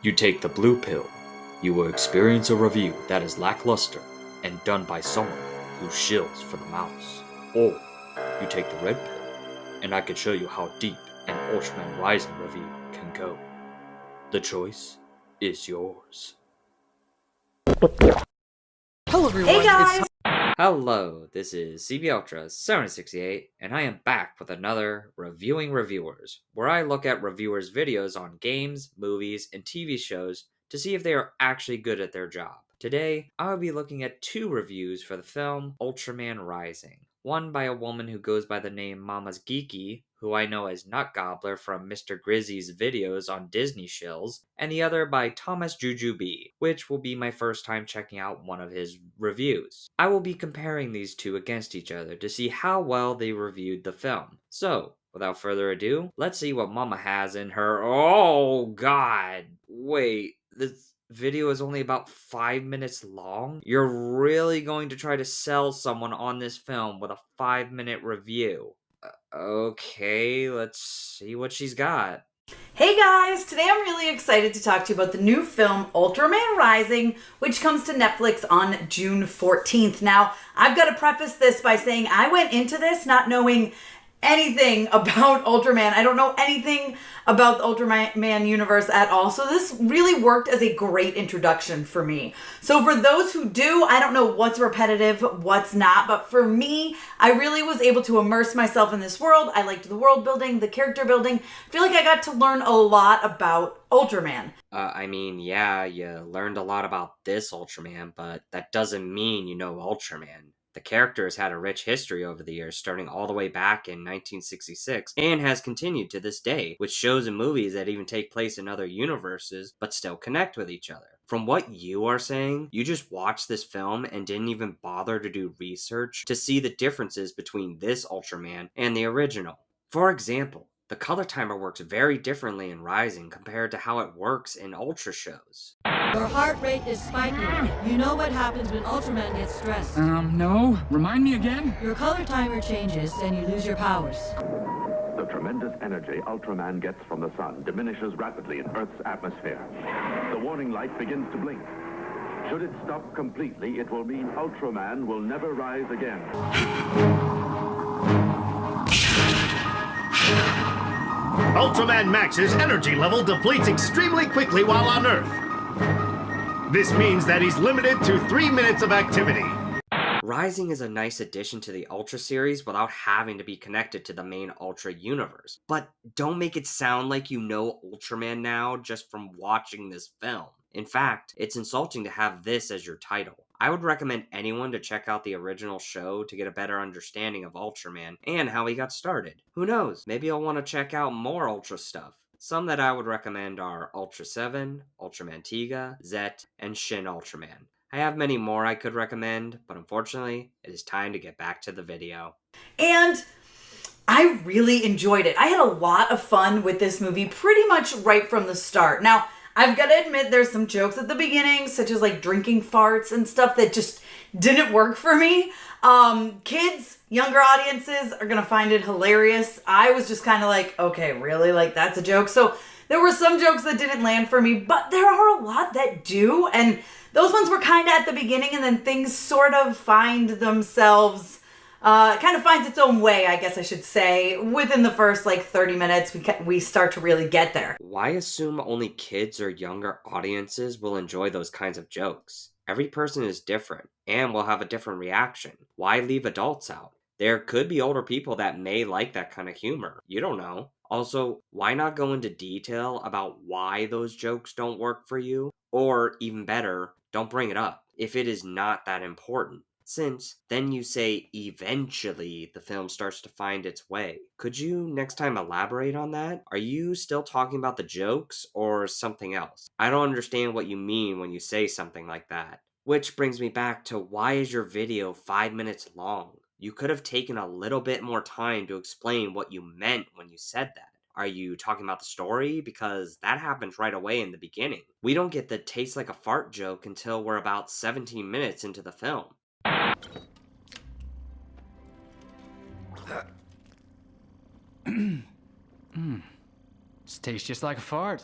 You take the blue pill, you will experience a review that is lackluster and done by someone who shills for the mouse. Or you take the red pill, and I can show you how deep an Ultraman Rising review can go. The choice is yours. Hello everyone, Hey guys! Hello, this is CB Ultra 768, and I am back with another Reviewing Reviewers, where I look at reviewers' videos on games, movies, and TV shows to see if they are actually good at their job. Today, I will be looking at two reviews for the film Ultraman Rising. One by a woman who goes by the name Mama's Geeky, who I know as Nut Gobbler from Mr. Grizzy's videos on Disney Shills, and the other by Thomas Jujubee, which will be my first time checking out one of his reviews. I will be comparing these two against each other to see how well they reviewed the film. So, without further ado, let's see what Mama has in her. Oh god! Wait, this video is only about 5 minutes long? You're really going to try to sell someone on this film with a 5-minute review? Okay, let's see what she's got. Hey guys! Today I'm really excited to talk to you about the new film Ultraman Rising, which comes to Netflix on June 14th. Now, I've got to preface this by saying I went into this not knowing anything about Ultraman. I don't know anything about the Ultraman universe at all. So this really worked as a great introduction for me. So for those who do, I don't know what's repetitive, what's not, but for me, I really was able to immerse myself in this world. I liked the world building, the character building. I feel like I got to learn a lot about Ultraman. Yeah, you learned a lot about this Ultraman, but that doesn't mean you know Ultraman. The character has had a rich history over the years, starting all the way back in 1966, and has continued to this day, with shows and movies that even take place in other universes, but still connect with each other. From what you are saying, you just watched this film and didn't even bother to do research to see the differences between this Ultraman and the original. For example, the color timer works very differently in Rising compared to how it works in Ultra shows. your heart rate is spiking. You know what happens when Ultraman gets stressed. No. Remind me again? Your color timer changes and you lose your powers. The tremendous energy Ultraman gets from the sun diminishes rapidly in Earth's atmosphere. The warning light begins to blink. Should it stop completely, it will mean Ultraman will never rise again. Ultraman Max's energy level depletes extremely quickly while on Earth. This means that he's limited to 3 minutes of activity. Rising is a nice addition to the Ultra series without having to be connected to the main Ultra universe. But don't make it sound like you know Ultraman now just from watching this film. In fact, it's insulting to have this as your title. I would recommend anyone to check out the original show to get a better understanding of Ultraman and how he got started. Who knows, maybe you'll want to check out more Ultra stuff. Some that I would recommend are Ultra 7, Ultraman Tiga, Zet, and Shin Ultraman. I have many more I could recommend, but unfortunately, it is time to get back to the video. And I really enjoyed it. I had a lot of fun with this movie pretty much right from the start. Now, I've got to admit there's some jokes at the beginning, such as like drinking farts and stuff that just didn't work for me. Kids, younger audiences are going to find it hilarious. I was just kind of like, okay, really? Like that's a joke? So there were some jokes that didn't land for me, but there are a lot that do. And those ones were kind of at the beginning, and then things sort of find themselves, kind of finds its own way, I guess I should say. Within the first 30 minutes, we start to really get there. Why assume only kids or younger audiences will enjoy those kinds of jokes? Every person is different and will have a different reaction. Why leave adults out? There could be older people that may like that kind of humor. You don't know. Also, why not go into detail about why those jokes don't work for you? Or, even better, don't bring it up if it is not that important. Since then you say eventually the film starts to find its way. Could you next time elaborate on that? Are you still talking about the jokes or something else? I don't understand what you mean when you say something like that. Which brings me back to why is your video 5 minutes long? You could have taken a little bit more time to explain what you meant when you said that. Are you talking about the story? Because that happens right away in the beginning. We don't get the taste like a fart joke until we're about 17 minutes into the film. This tastes just like a fart.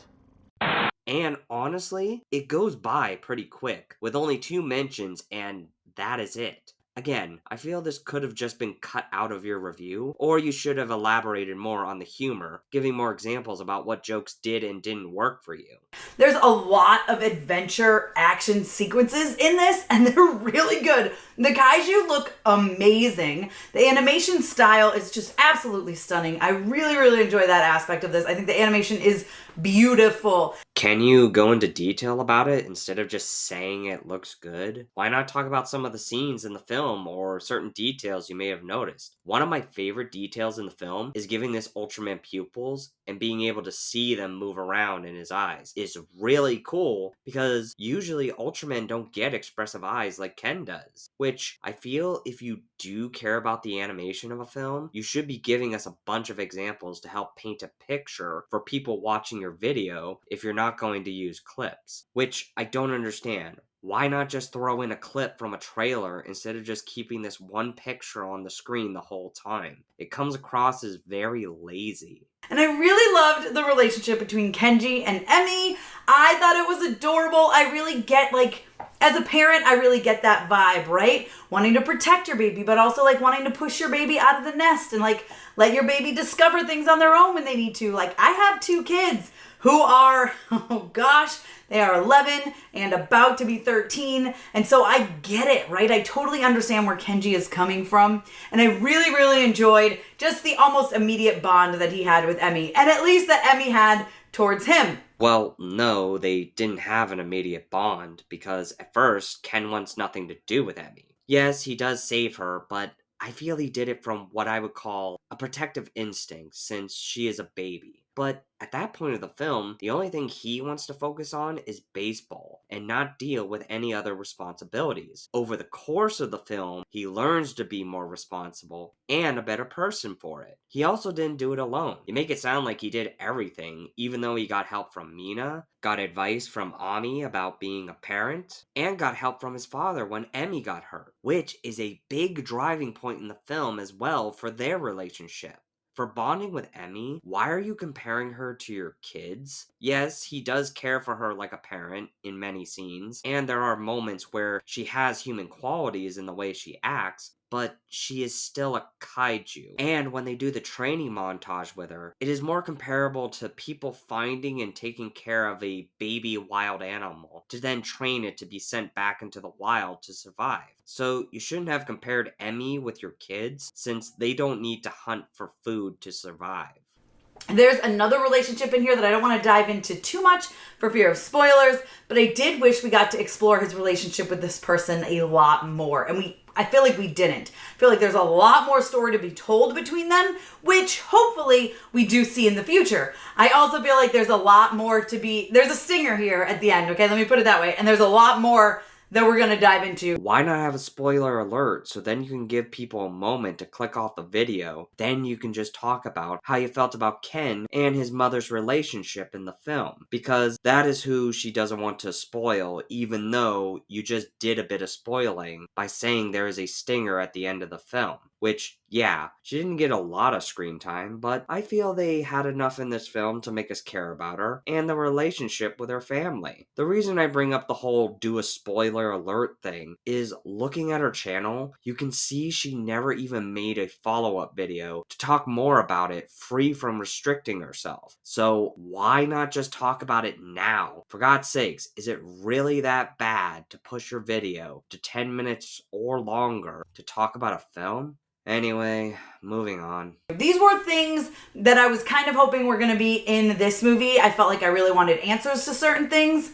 And honestly, it goes by pretty quick, with only 2 mentions, and that is it. Again, I feel this could have just been cut out of your review, or you should have elaborated more on the humor, giving more examples about what jokes did and didn't work for you. There's a lot of adventure action sequences in this, and they're really good. The kaiju look amazing. The animation style is just absolutely stunning. I really, really enjoy that aspect of this. I think the animation is beautiful. Can you go into detail about it instead of just saying it looks good? Why not talk about some of the scenes in the film or certain details you may have noticed? One of my favorite details in the film is giving this Ultraman pupils and being able to see them move around in his eyes is really cool because usually Ultramen don't get expressive eyes like Ken does, which I feel if you do care about the animation of a film, you should be giving us a bunch of examples to help paint a picture for people watching your video if you're not going to use clips, which I don't understand. Why not just throw in a clip from a trailer instead of just keeping this one picture on the screen the whole time? It comes across as very lazy. And I really loved the relationship between Kenji and Emmy. I thought it was adorable. I really get, like, as a parent, I really get that vibe, right? Wanting to protect your baby, but also, like, wanting to push your baby out of the nest and, like, let your baby discover things on their own when they need to. Like, I have 2 kids who are, oh gosh, they are 11 and about to be 13. And so I get it, right? I totally understand where Kenji is coming from. And I really, really enjoyed just the almost immediate bond that he had with Emmy. And at least that Emmy had towards him. Well, no, they didn't have an immediate bond because at first, Ken wants nothing to do with Emmy. Yes, he does save her, but I feel he did it from what I would call a protective instinct since she is a baby. But at that point of the film, the only thing he wants to focus on is baseball and not deal with any other responsibilities. Over the course of the film, he learns to be more responsible and a better person for it. He also didn't do it alone. You make it sound like he did everything, even though he got help from Mina, got advice from Ami about being a parent, and got help from his father when Emmy got hurt, which is a big driving point in the film as well for their relationship. For bonding with Emmy, why are you comparing her to your kids? Yes, he does care for her like a parent in many scenes, and there are moments where she has human qualities in the way she acts, but she is still a kaiju. And when they do the training montage with her, it is more comparable to people finding and taking care of a baby wild animal to then train it to be sent back into the wild to survive. So you shouldn't have compared Emmy with your kids since they don't need to hunt for food to survive. There's another relationship in here that I don't want to dive into too much for fear of spoilers, but I did wish we got to explore his relationship with this person a lot more. And I feel like we didn't. I feel like there's a lot more story to be told between them, which hopefully we do see in the future. I also feel like there's a lot more there's a stinger here at the end, okay? Let me put it that way. And there's a lot more that we're going to dive into. Why not have a spoiler alert so then you can give people a moment to click off the video? Then you can just talk about how you felt about Ken and his mother's relationship in the film. Because that is who she doesn't want to spoil, even though you just did a bit of spoiling by saying there is a stinger at the end of the film. Which, yeah, she didn't get a lot of screen time, but I feel they had enough in this film to make us care about her and the relationship with her family. The reason I bring up the whole do a spoiler alert thing is looking at her channel, you can see she never even made a follow-up video to talk more about it free from restricting herself. So why not just talk about it now? For God's sakes, is it really that bad to push your video to 10 minutes or longer to talk about a film? Anyway, moving on. These were things that I was kind of hoping were going to be in this movie. I felt like I really wanted answers to certain things.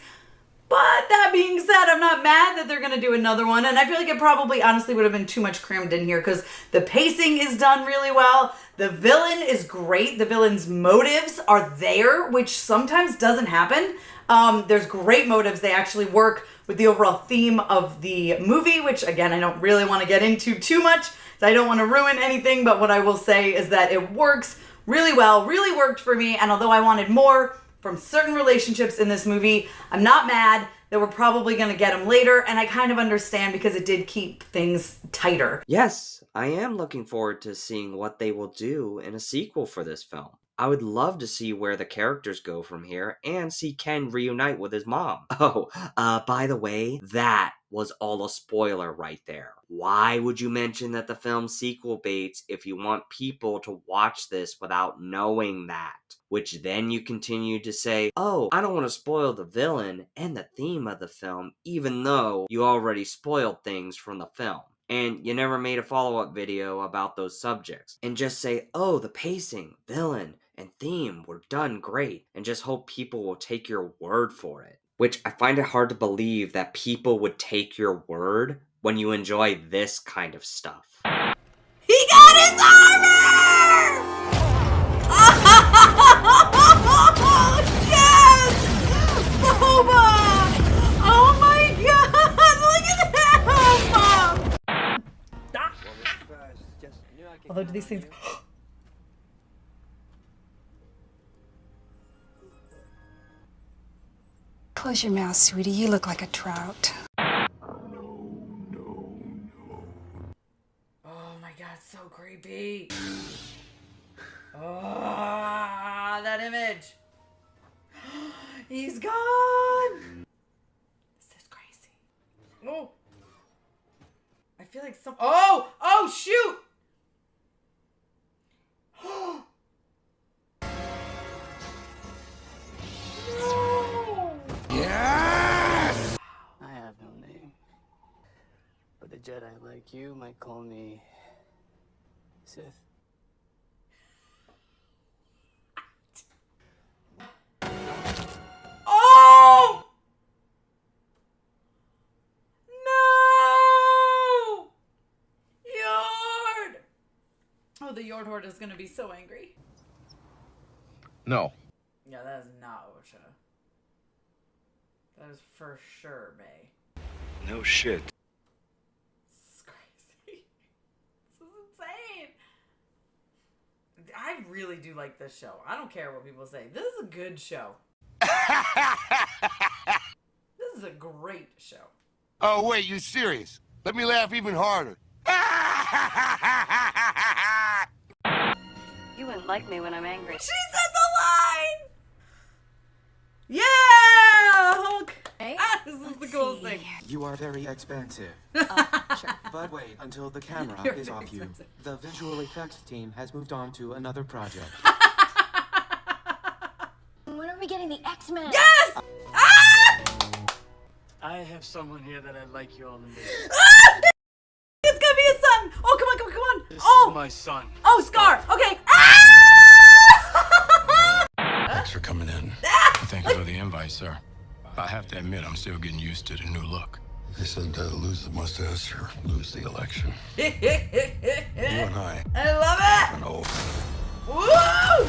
But that being said, I'm not mad that they're going to do another one. And I feel like it probably honestly would have been too much crammed in here because the pacing is done really well. The villain is great. The villain's motives are there, which sometimes doesn't happen. There's great motives. They actually work with the overall theme of the movie, which again, I don't really want to get into too much. So I don't want to ruin anything, but what I will say is that it works really well, really worked for me. And although I wanted more from certain relationships in this movie, I'm not mad that we're probably going to get them later. And I kind of understand because it did keep things tighter. Yes, I am looking forward to seeing what they will do in a sequel for this film. I would love to see where the characters go from here and see Ken reunite with his mom. Oh, by the way, that was all a spoiler right there. Why would you mention that the film's sequel baits if you want people to watch this without knowing that? Which then you continue to say, oh, I don't want to spoil the villain and the theme of the film, even though you already spoiled things from the film. And you never made a follow-up video about those subjects. And just say, oh, the pacing, villain, and theme were done great, and just hope people will take your word for it. Which I find it hard to believe that people would take your word when you enjoy this kind of stuff. He got his armor! Oh, yes! Boba! Oh my god! Look at him! Oh, do these things... Close your mouth, sweetie. You look like a trout. Oh my god, so creepy. Oh, that image. He's gone. This is crazy. Oh. I feel like some... Oh, shoot. No. Yes! I have no name. But the Jedi like you might call me Sith. Oh! No! Yord! Oh, the Yord Horde is gonna be so angry. No. Yeah, that is not OSHA. That is for sure, May. No shit. This is crazy. This is insane. I really do like this show. I don't care what people say. This is a good show. This is a great show. Oh, wait, you serious? Let me laugh even harder. You wouldn't like me when I'm angry. She said the line! Yeah! Hulk! Hey, This is the coolest thing. You are very expensive. Sure. But wait until the camera You're is off you. expensive. The visual effects team has moved on to another project. When are we getting the X-Men? Yes! Ah! I have someone here that I'd like you all to meet. Ah! It's gonna be his son! Oh, come on, come on, come on! This Oh! is my son. Oh, Scar! Okay! Ah! Thanks for coming in. Thank you for the invite, sir. I have to admit, I'm still getting used to the new look. They said lose the mustache or lose the election. You and I love have it! an oath. Woo!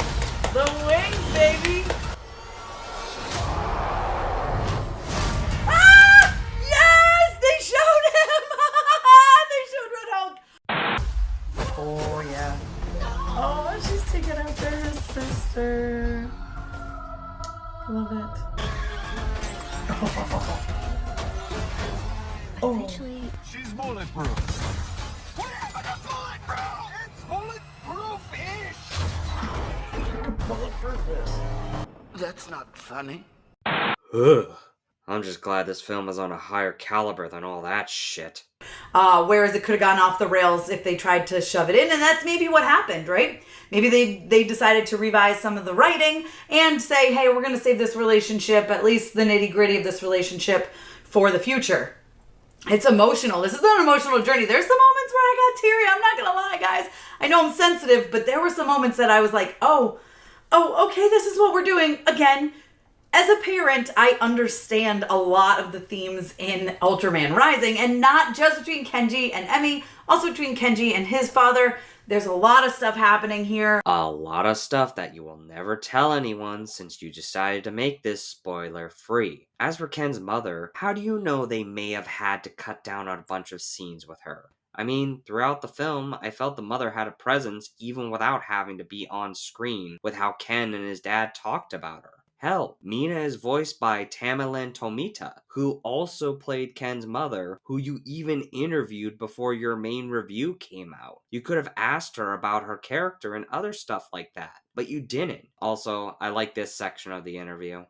The wings, baby! Ah! Yes! They showed him! They showed Red Hulk! Oh, yeah. Oh, she's taking after her sister. Love it. Oh. Eventually, She's bulletproof. What happened to bulletproof? It's bulletproof-ish. That's not funny. Ugh. I'm just glad this film is on a higher caliber than all that shit. Whereas it could have gone off the rails if they tried to shove it in, and that's maybe what happened, right? Maybe they decided to revise some of the writing and say, hey, we're going to save this relationship, at least the nitty-gritty of this relationship, for the future. It's emotional. This is an emotional journey. There's some moments where I got teary. I'm not going to lie, guys. I know I'm sensitive, but there were some moments that I was like, oh, okay, this is what we're doing. Again, as a parent, I understand a lot of the themes in Ultraman Rising, and not just between Kenji and Emmy, also between Kenji and his father. There's a lot of stuff happening here. A lot of stuff that you will never tell anyone since you decided to make this spoiler free. As for Ken's mother, how do you know they may have had to cut down on a bunch of scenes with her? I mean, throughout the film, I felt the mother had a presence even without having to be on screen with how Ken and his dad talked about her. Hell, Mina is voiced by Tamilyn Tomita, who also played Ken's mother, who you even interviewed before your main review came out. You could have asked her about her character and other stuff like that, but you didn't. Also, I like this section of the interview.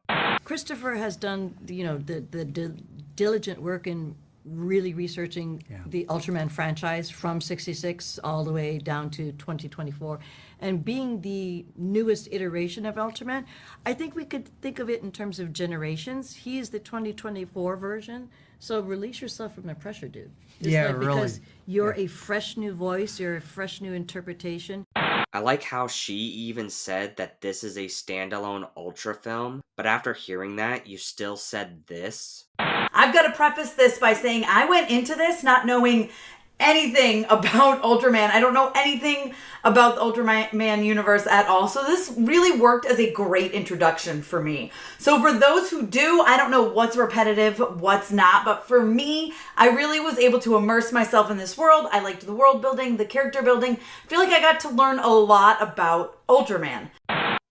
Christopher has done, the diligent work in really researching the Ultraman franchise from 66 all the way down to 2024. And being the newest iteration of Ultraman, I think we could think of it in terms of generations. He's the 2024 version. So release yourself from the pressure, dude. Because you're a fresh new voice, you're a fresh new interpretation. I like how she even said that this is a standalone Ultra film, but after hearing that, you still said this? I've got to preface this by saying I went into this not knowing anything about Ultraman. I don't know anything about the Ultraman universe at all. So this really worked as a great introduction for me. So for those who do, I don't know what's repetitive, what's not, but for me, I really was able to immerse myself in this world. I liked the world building, the character building. I feel like I got to learn a lot about Ultraman.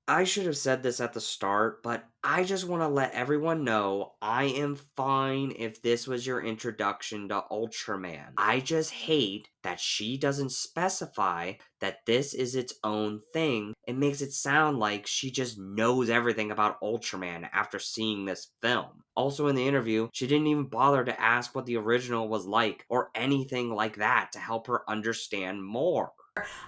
I should have said this at the start, but I just want to let everyone know I am fine if this was your introduction to Ultraman. I just hate that she doesn't specify that this is its own thing. It makes it sound like she just knows everything about Ultraman after seeing this film. Also in the interview, she didn't even bother to ask what the original was like or anything like that to help her understand more.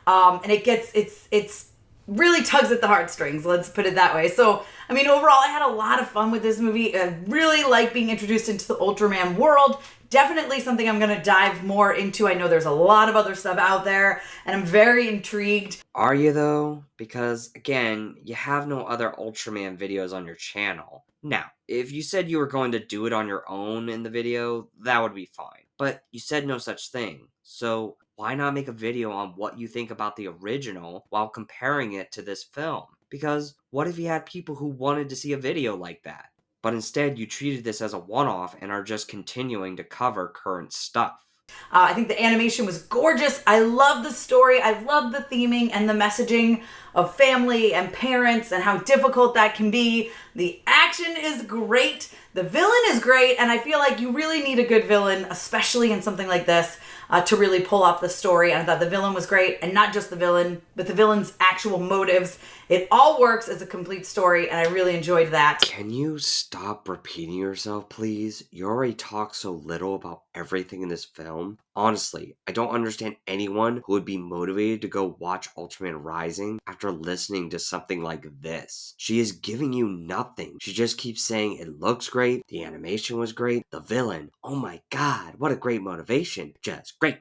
And it's really tugs at the heartstrings, let's put it that way. So, I mean, overall, I had a lot of fun with this movie. I really like being introduced into the Ultraman world. Definitely something I'm going to dive more into. I know there's a lot of other stuff out there, and I'm very intrigued. Are you though? Because, again, you have no other Ultraman videos on your channel. Now, if you said you were going to do it on your own in the video, that would be fine. But you said no such thing. So, why not make a video on what you think about the original while comparing it to this film? Because what if you had people who wanted to see a video like that? But instead, you treated this as a one-off and are just continuing to cover current stuff. I think the animation was gorgeous. I love the story. I love the theming and the messaging of family and parents and how difficult that can be. The action is great. The villain is great. And I feel like you really need a good villain, especially in something like this, to really pull off the story. And I thought the villain was great. And not just the villain, but the villain's actual motives. It all works as a complete story. And I really enjoyed that. Can you stop repeating yourself, please? You already talk so little about everything in this film. Honestly, I don't understand anyone who would be motivated to go watch Ultraman Rising after listening to something like this. She is giving you nothing. She just keeps saying it looks great, the animation was great, the villain, oh my god, what a great motivation. Just great.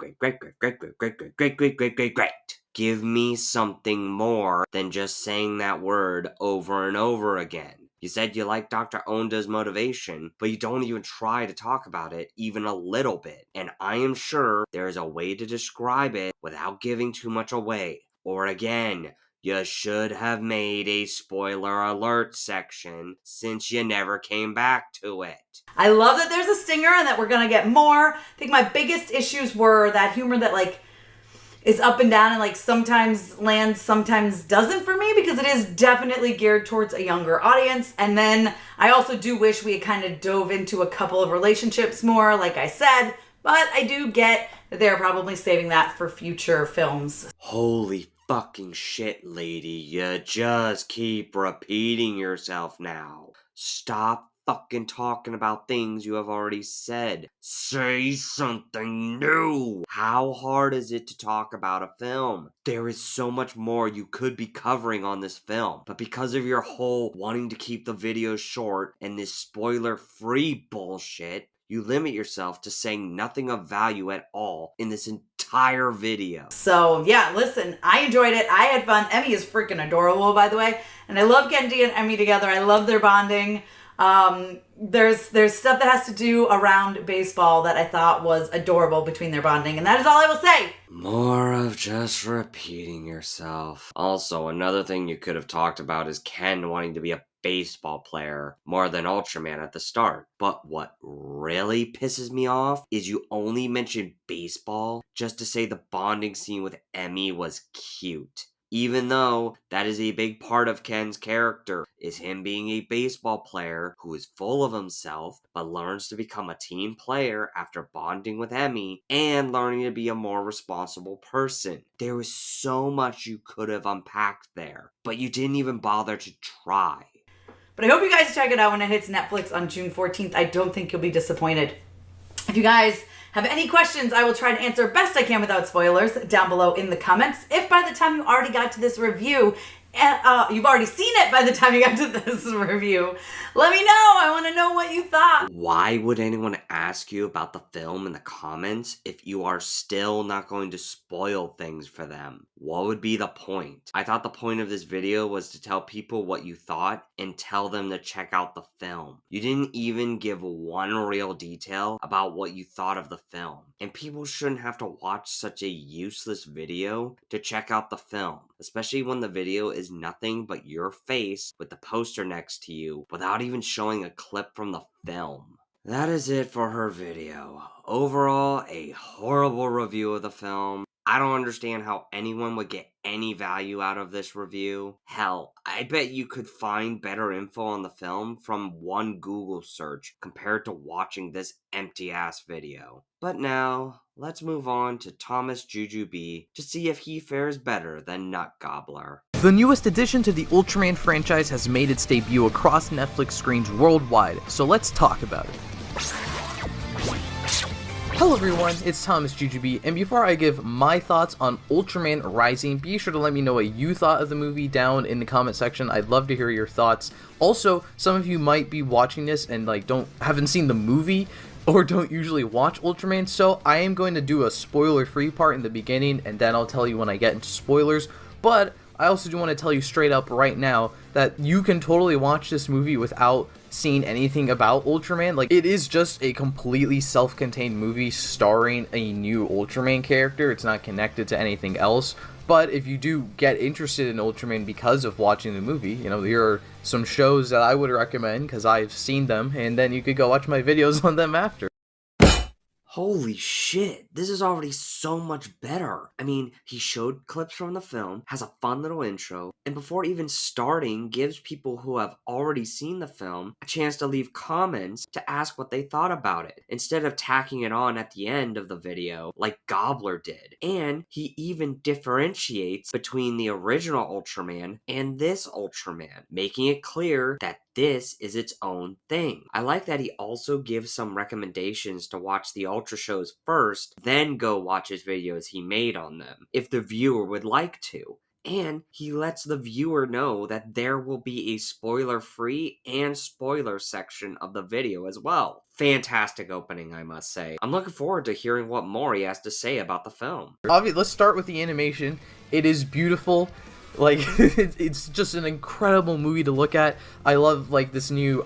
Give me something more than just saying that word over and over again. You said you like Dr. Onda's motivation, but you don't even try to talk about it even a little bit. And I am sure there is a way to describe it without giving too much away. Or again, you should have made a spoiler alert section since you never came back to it. I love that there's a stinger and that we're gonna get more. I think my biggest issues were that humor that is up and down and sometimes lands, sometimes doesn't for me, because it is definitely geared towards a younger audience. And then I also do wish we had kind of dove into a couple of relationships more, like I said, but I do get that they're probably saving that for future films. Holy fucking shit, lady. You just keep repeating yourself now. Stop fucking talking about things you have already said. Say something new. How hard is it to talk about a film? There is so much more you could be covering on this film, but because of your whole wanting to keep the video short and this spoiler-free bullshit, you limit yourself to saying nothing of value at all in this entire video. So yeah, listen, I enjoyed it. I had fun. Emmy is freaking adorable, by the way, and I love Genji and Emmy together. I love their bonding. There's stuff that has to do around baseball that I thought was adorable between their bonding, and that is all I will say. More of just repeating yourself. Also, another thing you could have talked about is Ken wanting to be a baseball player more than Ultraman at the start. But what really pisses me off is you only mentioned baseball just to say the bonding scene with Emmy was cute. even though that is a big part of Ken's character, is him being a baseball player who is full of himself, but learns to become a team player after bonding with Emmy and learning to be a more responsible person. There was so much you could have unpacked there, but you didn't even bother to try. But I hope you guys check it out when it hits Netflix on June 14th. I don't think you'll be disappointed. If you guys have any questions, I will try to answer best I can without spoilers down below in the comments. If by the time you already got to this review, you've already seen it by the time you got to this review, let me know. I want to know what you thought. Why would anyone ask you about the film in the comments if you are still not going to spoil things for them? What would be the point? I thought the point of this video was to tell people what you thought and tell them to check out the film. You didn't even give one real detail about what you thought of the film. And people shouldn't have to watch such a useless video to check out the film, especially when the video is nothing but your face with the poster next to you without even showing a clip from the film. That is it for her video. Overall, a horrible review of the film. I don't understand how anyone would get any value out of this review. Hell, I bet you could find better info on the film from one Google search compared to watching this empty-ass video. But now, let's move on to Thomas Jujubee to see if he fares better than Nut Gobbler. The newest addition to the Ultraman franchise has made its debut across Netflix screens worldwide, so let's talk about it. Hello everyone, it's Thomas Jujubee, and before I give my thoughts on Ultraman Rising, be sure to let me know what you thought of the movie down in the comment section. I'd love to hear your thoughts. Also, some of you might be watching this and haven't seen the movie or don't usually watch Ultraman, so I am going to do a spoiler-free part in the beginning, and then I'll tell you when I get into spoilers. But I also do want to tell you straight up right now that you can totally watch this movie without seeing anything about Ultraman. Like, it is just a completely self-contained movie starring a new Ultraman character. It's not connected to anything else. But if you do get interested in Ultraman because of watching the movie, here are some shows that I would recommend because I've seen them, and then you could go watch my videos on them after. Holy shit, this is already so much better. I mean, he showed clips from the film, has a fun little intro, and before even starting, gives people who have already seen the film a chance to leave comments to ask what they thought about it, instead of tacking it on at the end of the video like Gobbler did. And he even differentiates between the original Ultraman and this Ultraman, making it clear that this is its own thing. I like that he also gives some recommendations to watch the Ultra shows first, then go watch his videos he made on them, if the viewer would like to. And he lets the viewer know that there will be a spoiler-free and spoiler section of the video as well. Fantastic opening, I must say. I'm looking forward to hearing what Maury has to say about the film. Let's start with the animation. It is beautiful. Like, it's just an incredible movie to look at. I love, this new...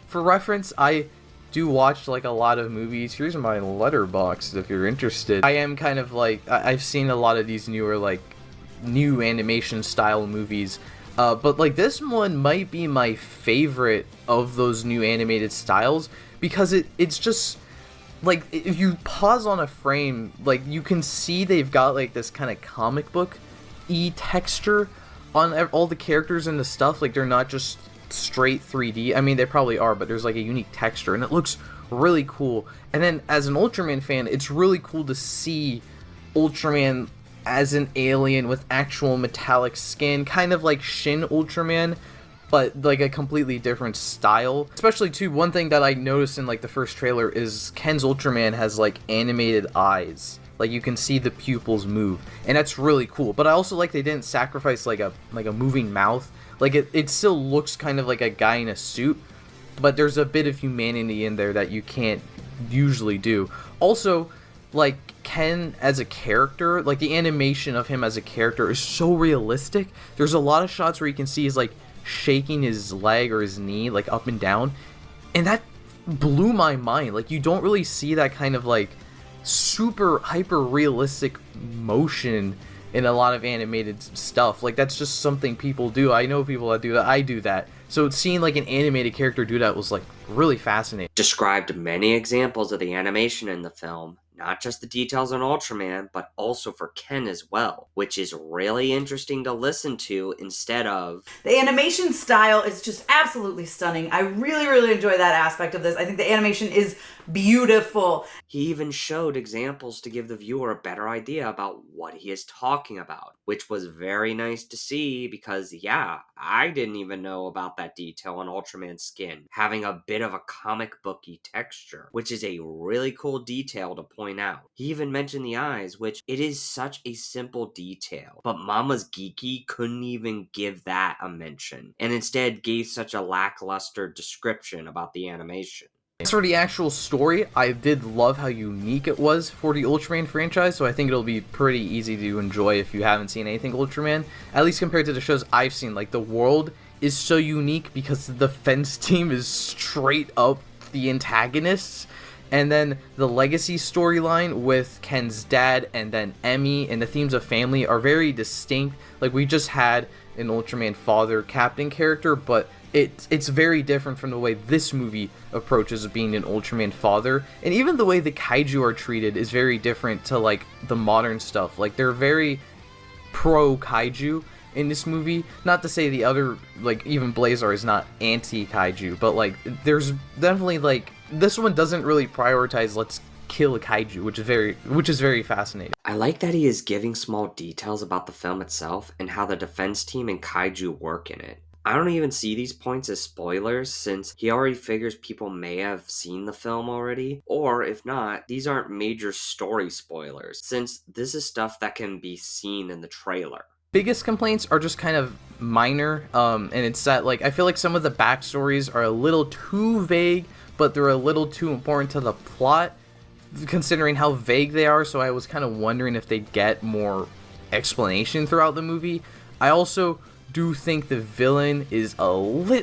For reference, I do watch, a lot of movies. Here's my letterbox if you're interested. I am kind of, I've seen a lot of these newer, new animation style movies. But, this one might be my favorite of those new animated styles because it's just... if you pause on a frame, you can see they've got, this kind of comic book texture on all the characters and the stuff. They're not just straight 3D. I mean, they probably are, but there's a unique texture and it looks really cool. And then as an Ultraman fan, it's really cool to see Ultraman as an alien with actual metallic skin, kind of like Shin Ultraman, but a completely different style. Especially too, one thing that I noticed in the first trailer is Ken's Ultraman has animated eyes. You can see the pupils move, and that's really cool. But I also like they didn't sacrifice a moving mouth. It still looks kind of like a guy in a suit, but there's a bit of humanity in there that you can't usually do. Also, Ken as a character, the animation of him as a character is so realistic. There's a lot of shots where you can see he's shaking his leg or his knee up and down, and that blew my mind. You don't really see that kind of super hyper realistic motion in a lot of animated stuff. That's just something people do. I know people that do that. I do that. So seeing an animated character do that was really fascinating. Described many examples of the animation in the film, not just the details on Ultraman, but also for Ken as well, which is really interesting to listen to instead of... The animation style is just absolutely stunning. I really, really enjoy that aspect of this. I think the animation is beautiful. He even showed examples to give the viewer a better idea about what he is talking about, which was very nice to see because, yeah, I didn't even know about that detail on Ultraman's skin, having a bit of a comic booky texture, which is a really cool detail to point out. He even mentioned the eyes, which it is such a simple detail, but Mama's Geeky couldn't even give that a mention, and instead gave such a lackluster description about the animation. As for the actual story, I did love how unique it was for the Ultraman franchise, so I think it'll be pretty easy to enjoy if you haven't seen anything Ultraman, at least compared to the shows I've seen. Like, the world is so unique because the defense team is straight up the antagonists, and then the legacy storyline with Ken's dad and then Emmy and the themes of family are very distinct. Like, we just had an Ultraman father captain character, but it's very different from the way this movie approaches being an Ultraman father, and even the way the kaiju are treated is very different to like the modern stuff. Like, they're very pro kaiju in this movie. Not to say the other, like, even Blazar is not anti kaiju, but like there's definitely, like, this one doesn't really prioritize let's kill a kaiju, which is very fascinating. I like that he is giving small details about the film itself and how the defense team and kaiju work in it. I don't even see these points as spoilers since he already figures people may have seen the film already, or if not, these aren't major story spoilers since this is stuff that can be seen in the trailer. Biggest complaints are just kind of minor, and it's that, like, I feel like some of the backstories are a little too vague, but they're a little too important to the plot considering how vague they are, so I was kind of wondering if they'd get more explanation throughout the movie. I also do think the villain is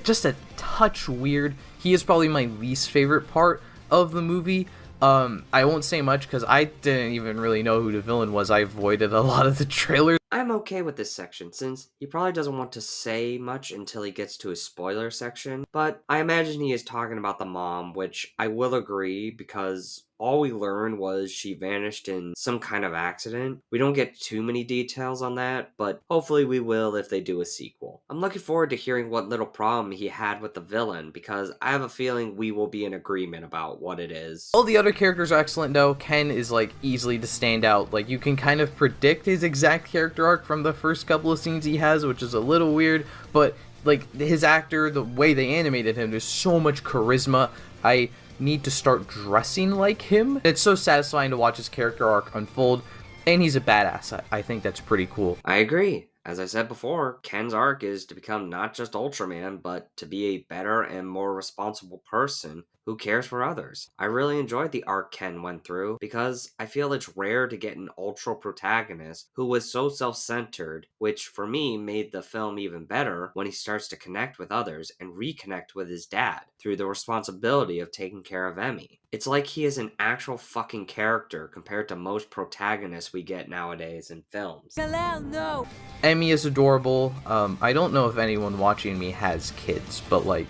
just a touch weird. He is probably my least favorite part of the movie. I won't say much because I didn't even really know who the villain was. I avoided a lot of the trailers. I'm okay with this section since he probably doesn't want to say much until he gets to his spoiler section, but I imagine he is talking about the mom, which I will agree because all we learned was she vanished in some kind of accident. We don't get too many details on that, but hopefully we will if they do a sequel. I'm looking forward to hearing what little problem he had with the villain because I have a feeling we will be in agreement about what it is. All the other characters are excellent though. Ken is like easily to stand out. Like, you can kind of predict his exact character arc from the first couple of scenes he has, which is a little weird, but like his actor, the way they animated him, there's so much charisma. I need to start dressing like him. It's so satisfying to watch his character arc unfold, and he's a badass. I think that's pretty cool. I agree. As I said before, Ken's arc is to become not just Ultraman, but to be a better and more responsible person who cares for others. I really enjoyed the arc Ken went through because I feel it's rare to get an Ultra protagonist who was so self-centered, which for me made the film even better when he starts to connect with others and reconnect with his dad through the responsibility of taking care of Emmy. It's like he is an actual fucking character compared to most protagonists we get nowadays in films. No. Emmy is adorable. I don't know if anyone watching me has kids, but like,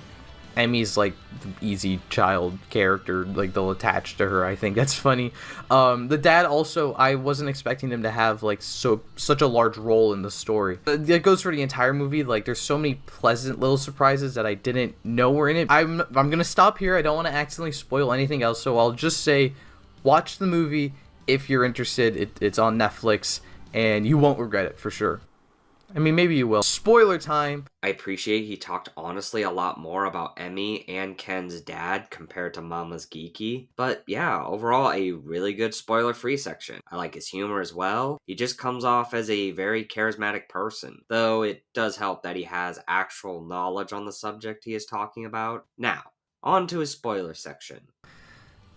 Emmy's like the easy child character, like they'll attach to her. I think that's funny. The dad also, I wasn't expecting him to have like such a large role in the story. That goes for the entire movie. Like, there's so many pleasant little surprises that I didn't know were in it. I'm gonna stop here. I don't want to accidentally spoil anything else, so I'll just say, watch the movie if you're interested. It's on Netflix, and you won't regret it for sure. I mean, maybe you will. Spoiler time! I appreciate he talked honestly a lot more about Emmy and Ken's dad compared to Mama's Geeky. But yeah, overall a really good spoiler-free section. I like his humor as well. He just comes off as a very charismatic person, though it does help that he has actual knowledge on the subject he is talking about. Now, on to his spoiler section.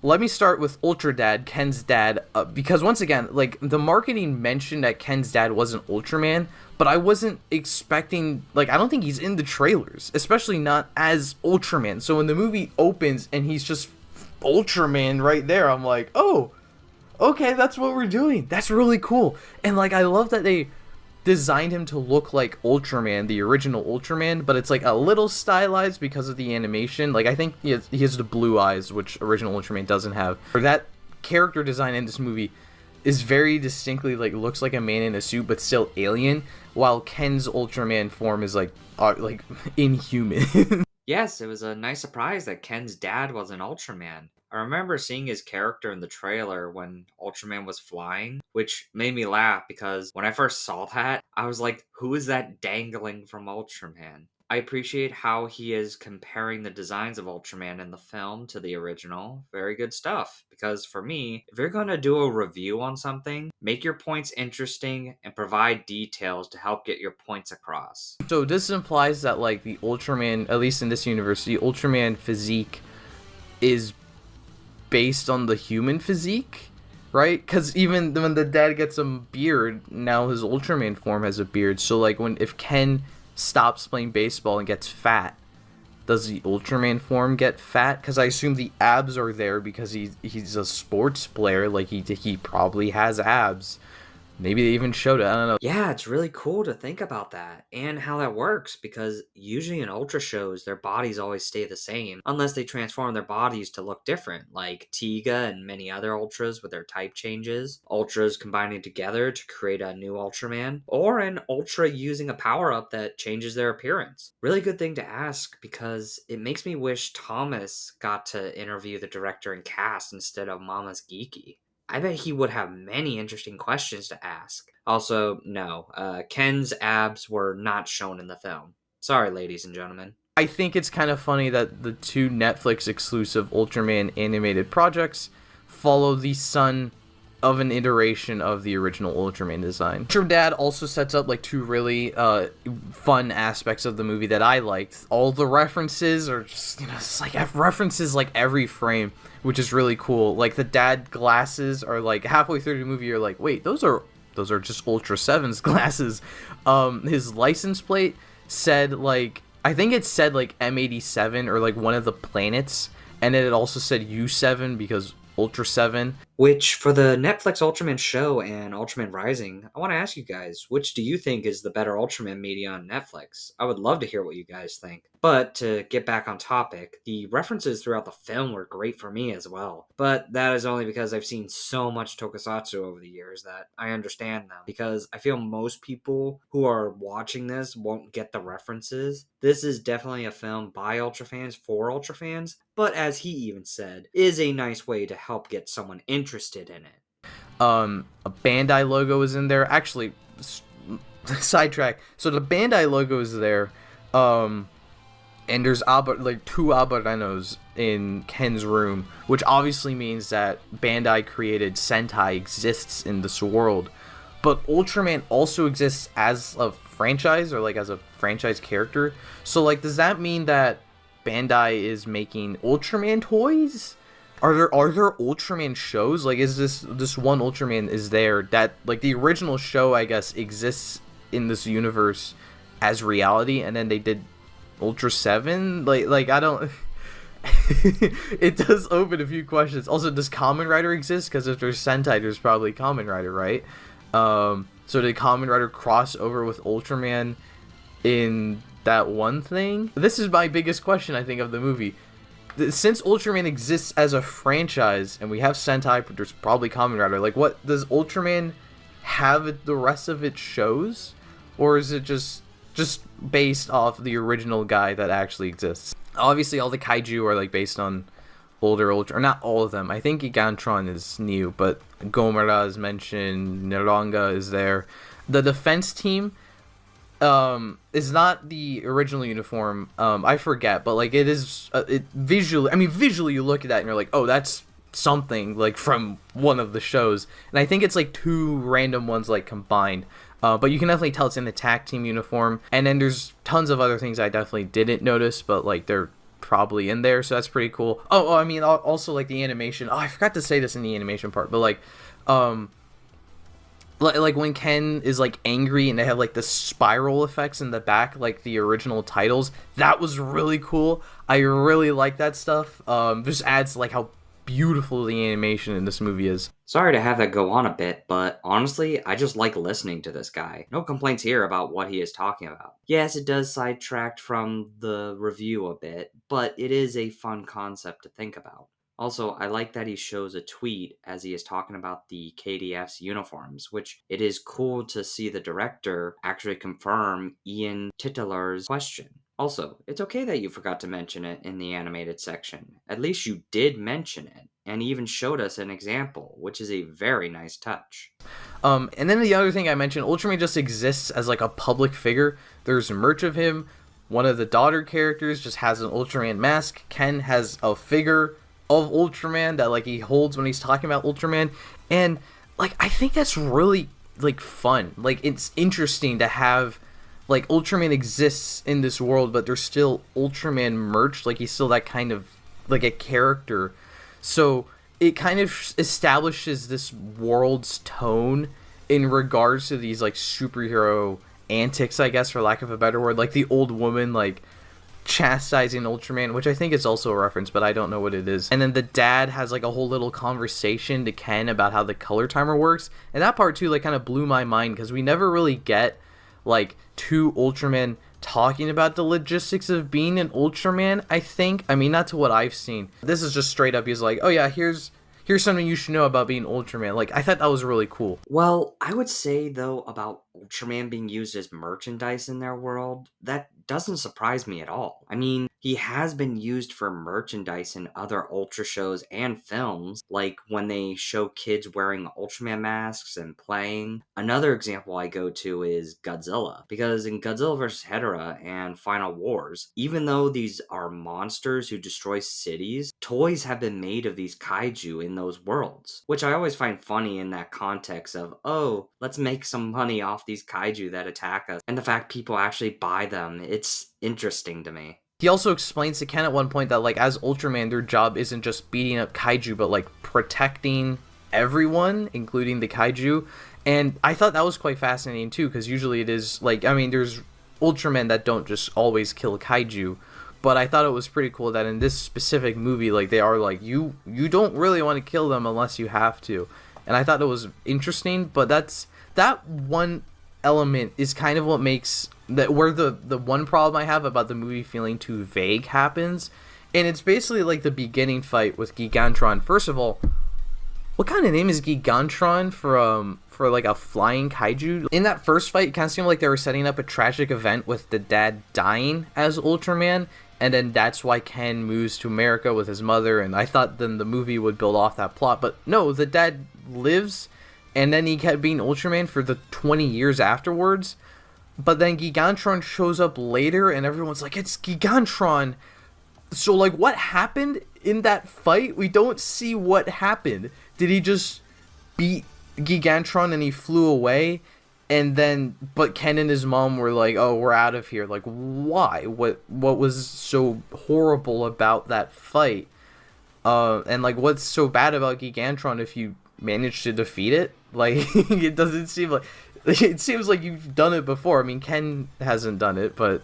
Let me start with Ultra Dad, Ken's dad, because once again, like, the marketing mentioned that Ken's dad wasn't Ultraman, but I wasn't expecting, like, I don't think he's in the trailers, especially not as Ultraman. So when the movie opens and he's just Ultraman right there, I'm like, oh, okay, that's what we're doing. That's really cool. And, like, I love that they designed him to look like Ultraman, the original Ultraman, but it's like a little stylized because of the animation. Like, I think he has the blue eyes, which original Ultraman doesn't have. That character design in this movie is very distinctly like looks like a man in a suit but still alien, while Ken's Ultraman form is like inhuman. Yes, it was a nice surprise that Ken's dad was an Ultraman. I remember seeing his character in the trailer when Ultraman was flying, which made me laugh because when I first saw that, I was like, who is that dangling from Ultraman? I appreciate how he is comparing the designs of Ultraman in the film to the original. Very good stuff. Because for me, if you're going to do a review on something, make your points interesting and provide details to help get your points across. So this implies that like the Ultraman, at least in this universe, the Ultraman physique is based on the human physique, right? Because even when the dad gets a beard, now his Ultraman form has a beard. So like if Ken stops playing baseball and gets fat, does the Ultraman form get fat? Because I assume the abs are there because he's a sports player. Like he probably has abs. Maybe they even showed it. I don't know. Yeah, it's really cool to think about that and how that works because usually in Ultra shows, their bodies always stay the same unless they transform their bodies to look different, like Tiga and many other Ultras with their type changes, Ultras combining together to create a new Ultraman, or an Ultra using a power up that changes their appearance. Really good thing to ask because it makes me wish Thomas got to interview the director and cast instead of Mama's Geeky. I bet he would have many interesting questions to ask. Also, no, Ken's abs were not shown in the film. Sorry, ladies and gentlemen. I think it's kind of funny that the two Netflix exclusive Ultraman animated projects follow the son of an iteration of the original Ultraman design. Ultra Dad also sets up like two really fun aspects of the movie that I liked. All the references are just, it's like references like every frame, which is really cool. Like the dad glasses are like halfway through the movie, you're like, wait, those are just Ultra 7's glasses. His license plate said like, I think it said like M87 or like one of the planets, and then it also said U7 because Ultra 7. Which, for the Netflix Ultraman show and Ultraman Rising, I want to ask you guys, which do you think is the better Ultraman media on Netflix? I would love to hear what you guys think. But to get back on topic, the references throughout the film were great for me as well. But that is only because I've seen so much tokusatsu over the years that I understand them. Because I feel most people who are watching this won't get the references. This is definitely a film by Ultra fans for Ultra fans, but as he even said, is a nice way to help get someone interested in it. A Bandai logo is in there. Actually, sidetrack. So the Bandai logo is there. And there's two Abarenos in Ken's room, which obviously means that Bandai created Sentai exists in this world. But Ultraman also exists as a franchise or like as a franchise character. So like, does that mean that Bandai is making Ultraman toys? Are there Ultraman shows? Like, is this one Ultraman is there that like the original show I guess exists in this universe as reality, and then they did Ultra 7? Like I don't. It does open a few questions. Also, does Kamen Rider exist? Because if there's Sentai, there's probably Kamen Rider, right? So did Kamen Rider cross over with Ultraman in that one thing? This is my biggest question, I think, of the movie. Since Ultraman exists as a franchise, and we have Sentai, but there's probably Kamen Rider, like, what, does Ultraman have the rest of its shows? Or is it just based off the original guy that actually exists? Obviously, all the kaiju are, like, based on older Ultra, or not all of them. I think Gigantron is new, but Gomera is mentioned, Neranga is there. The defense team is not the original uniform. I forget, but like it is visually you look at that and you're like, oh, that's something like from one of the shows. And I think it's like two random ones like combined. But you can definitely tell it's an attack team uniform. And then there's tons of other things I definitely didn't notice, but like they're probably in there, so that's pretty cool. I mean, also like the animation. I forgot to say this in the animation part, but like when Ken is like angry and they have like the spiral effects in the back, like the original titles, that was really cool. I really like that stuff. Just adds like how beautiful the animation in this movie is. Sorry to have that go on a bit, but honestly, I just like listening to this guy. No complaints here about what he is talking about. Yes, it does sidetrack from the review a bit, but it is a fun concept to think about. Also, I like that he shows a tweet as he is talking about the KDF's uniforms, which it is cool to see the director actually confirm Ian Titler's question. Also, it's okay that you forgot to mention it in the animated section. At least you did mention it, and even showed us an example, which is a very nice touch. And then the other thing I mentioned, Ultraman just exists as like a public figure. There's merch of him. One of the daughter characters just has an Ultraman mask. Ken has a figure of Ultraman that like he holds when he's talking about Ultraman. And like I think that's really like fun. Like it's interesting to have like Ultraman exists in this world, but there's still Ultraman merch. Like he's still that kind of like a character. So it kind of establishes this world's tone in regards to these like superhero antics, I guess, for lack of a better word. Like the old woman like chastising Ultraman, which I think is also a reference, but I don't know what it is. And then the dad has like a whole little conversation to Ken about how the color timer works. And that part too like kind of blew my mind because we never really get like two Ultramen talking about the logistics of being an Ultraman, I think. I mean, not to what I've seen. This is just straight up, he's like, oh yeah, here's something you should know about being Ultraman. Like, I thought that was really cool. Well, I would say, though, about Ultraman being used as merchandise in their world, that doesn't surprise me at all. I mean, he has been used for merchandise in other Ultra shows and films, like when they show kids wearing Ultraman masks and playing. Another example I go to is Godzilla, because in Godzilla vs. Hedorah and Final Wars, even though these are monsters who destroy cities, toys have been made of these kaiju in those worlds, which I always find funny in that context of, oh, let's make some money off these kaiju that attack us, and the fact people actually buy them. It's interesting to me. He also explains to Ken at one point that, like, as Ultraman, their job isn't just beating up kaiju, but, like, protecting everyone, including the kaiju. And I thought that was quite fascinating, too, because usually it is, like, I mean, there's Ultramen that don't just always kill kaiju. But I thought it was pretty cool that in this specific movie, like, they are like, you don't really want to kill them unless you have to. And I thought it was interesting, but that one element is kind of what makes that where the one problem I have about the movie feeling too vague happens. And it's basically like the beginning fight with Gigantron. First of all, what kind of name is Gigantron for like a flying kaiju? In that first fight, it kind of seemed like they were setting up a tragic event with the dad dying as Ultraman, and then that's why Ken moves to America with his mother, and I thought then the movie would build off that plot. But no, the dad lives, and then he kept being Ultraman for the 20 years afterwards. But then Gigantron shows up later, and everyone's like, it's Gigantron! So, like, what happened in that fight? We don't see what happened. Did he just beat Gigantron and he flew away? And then, but Ken and his mom were like, oh, we're out of here. Like, why? What was so horrible about that fight? And, like, what's so bad about Gigantron if you manage to defeat it? Like, it doesn't seem like... It seems like you've done it before. I mean, Ken hasn't done it, but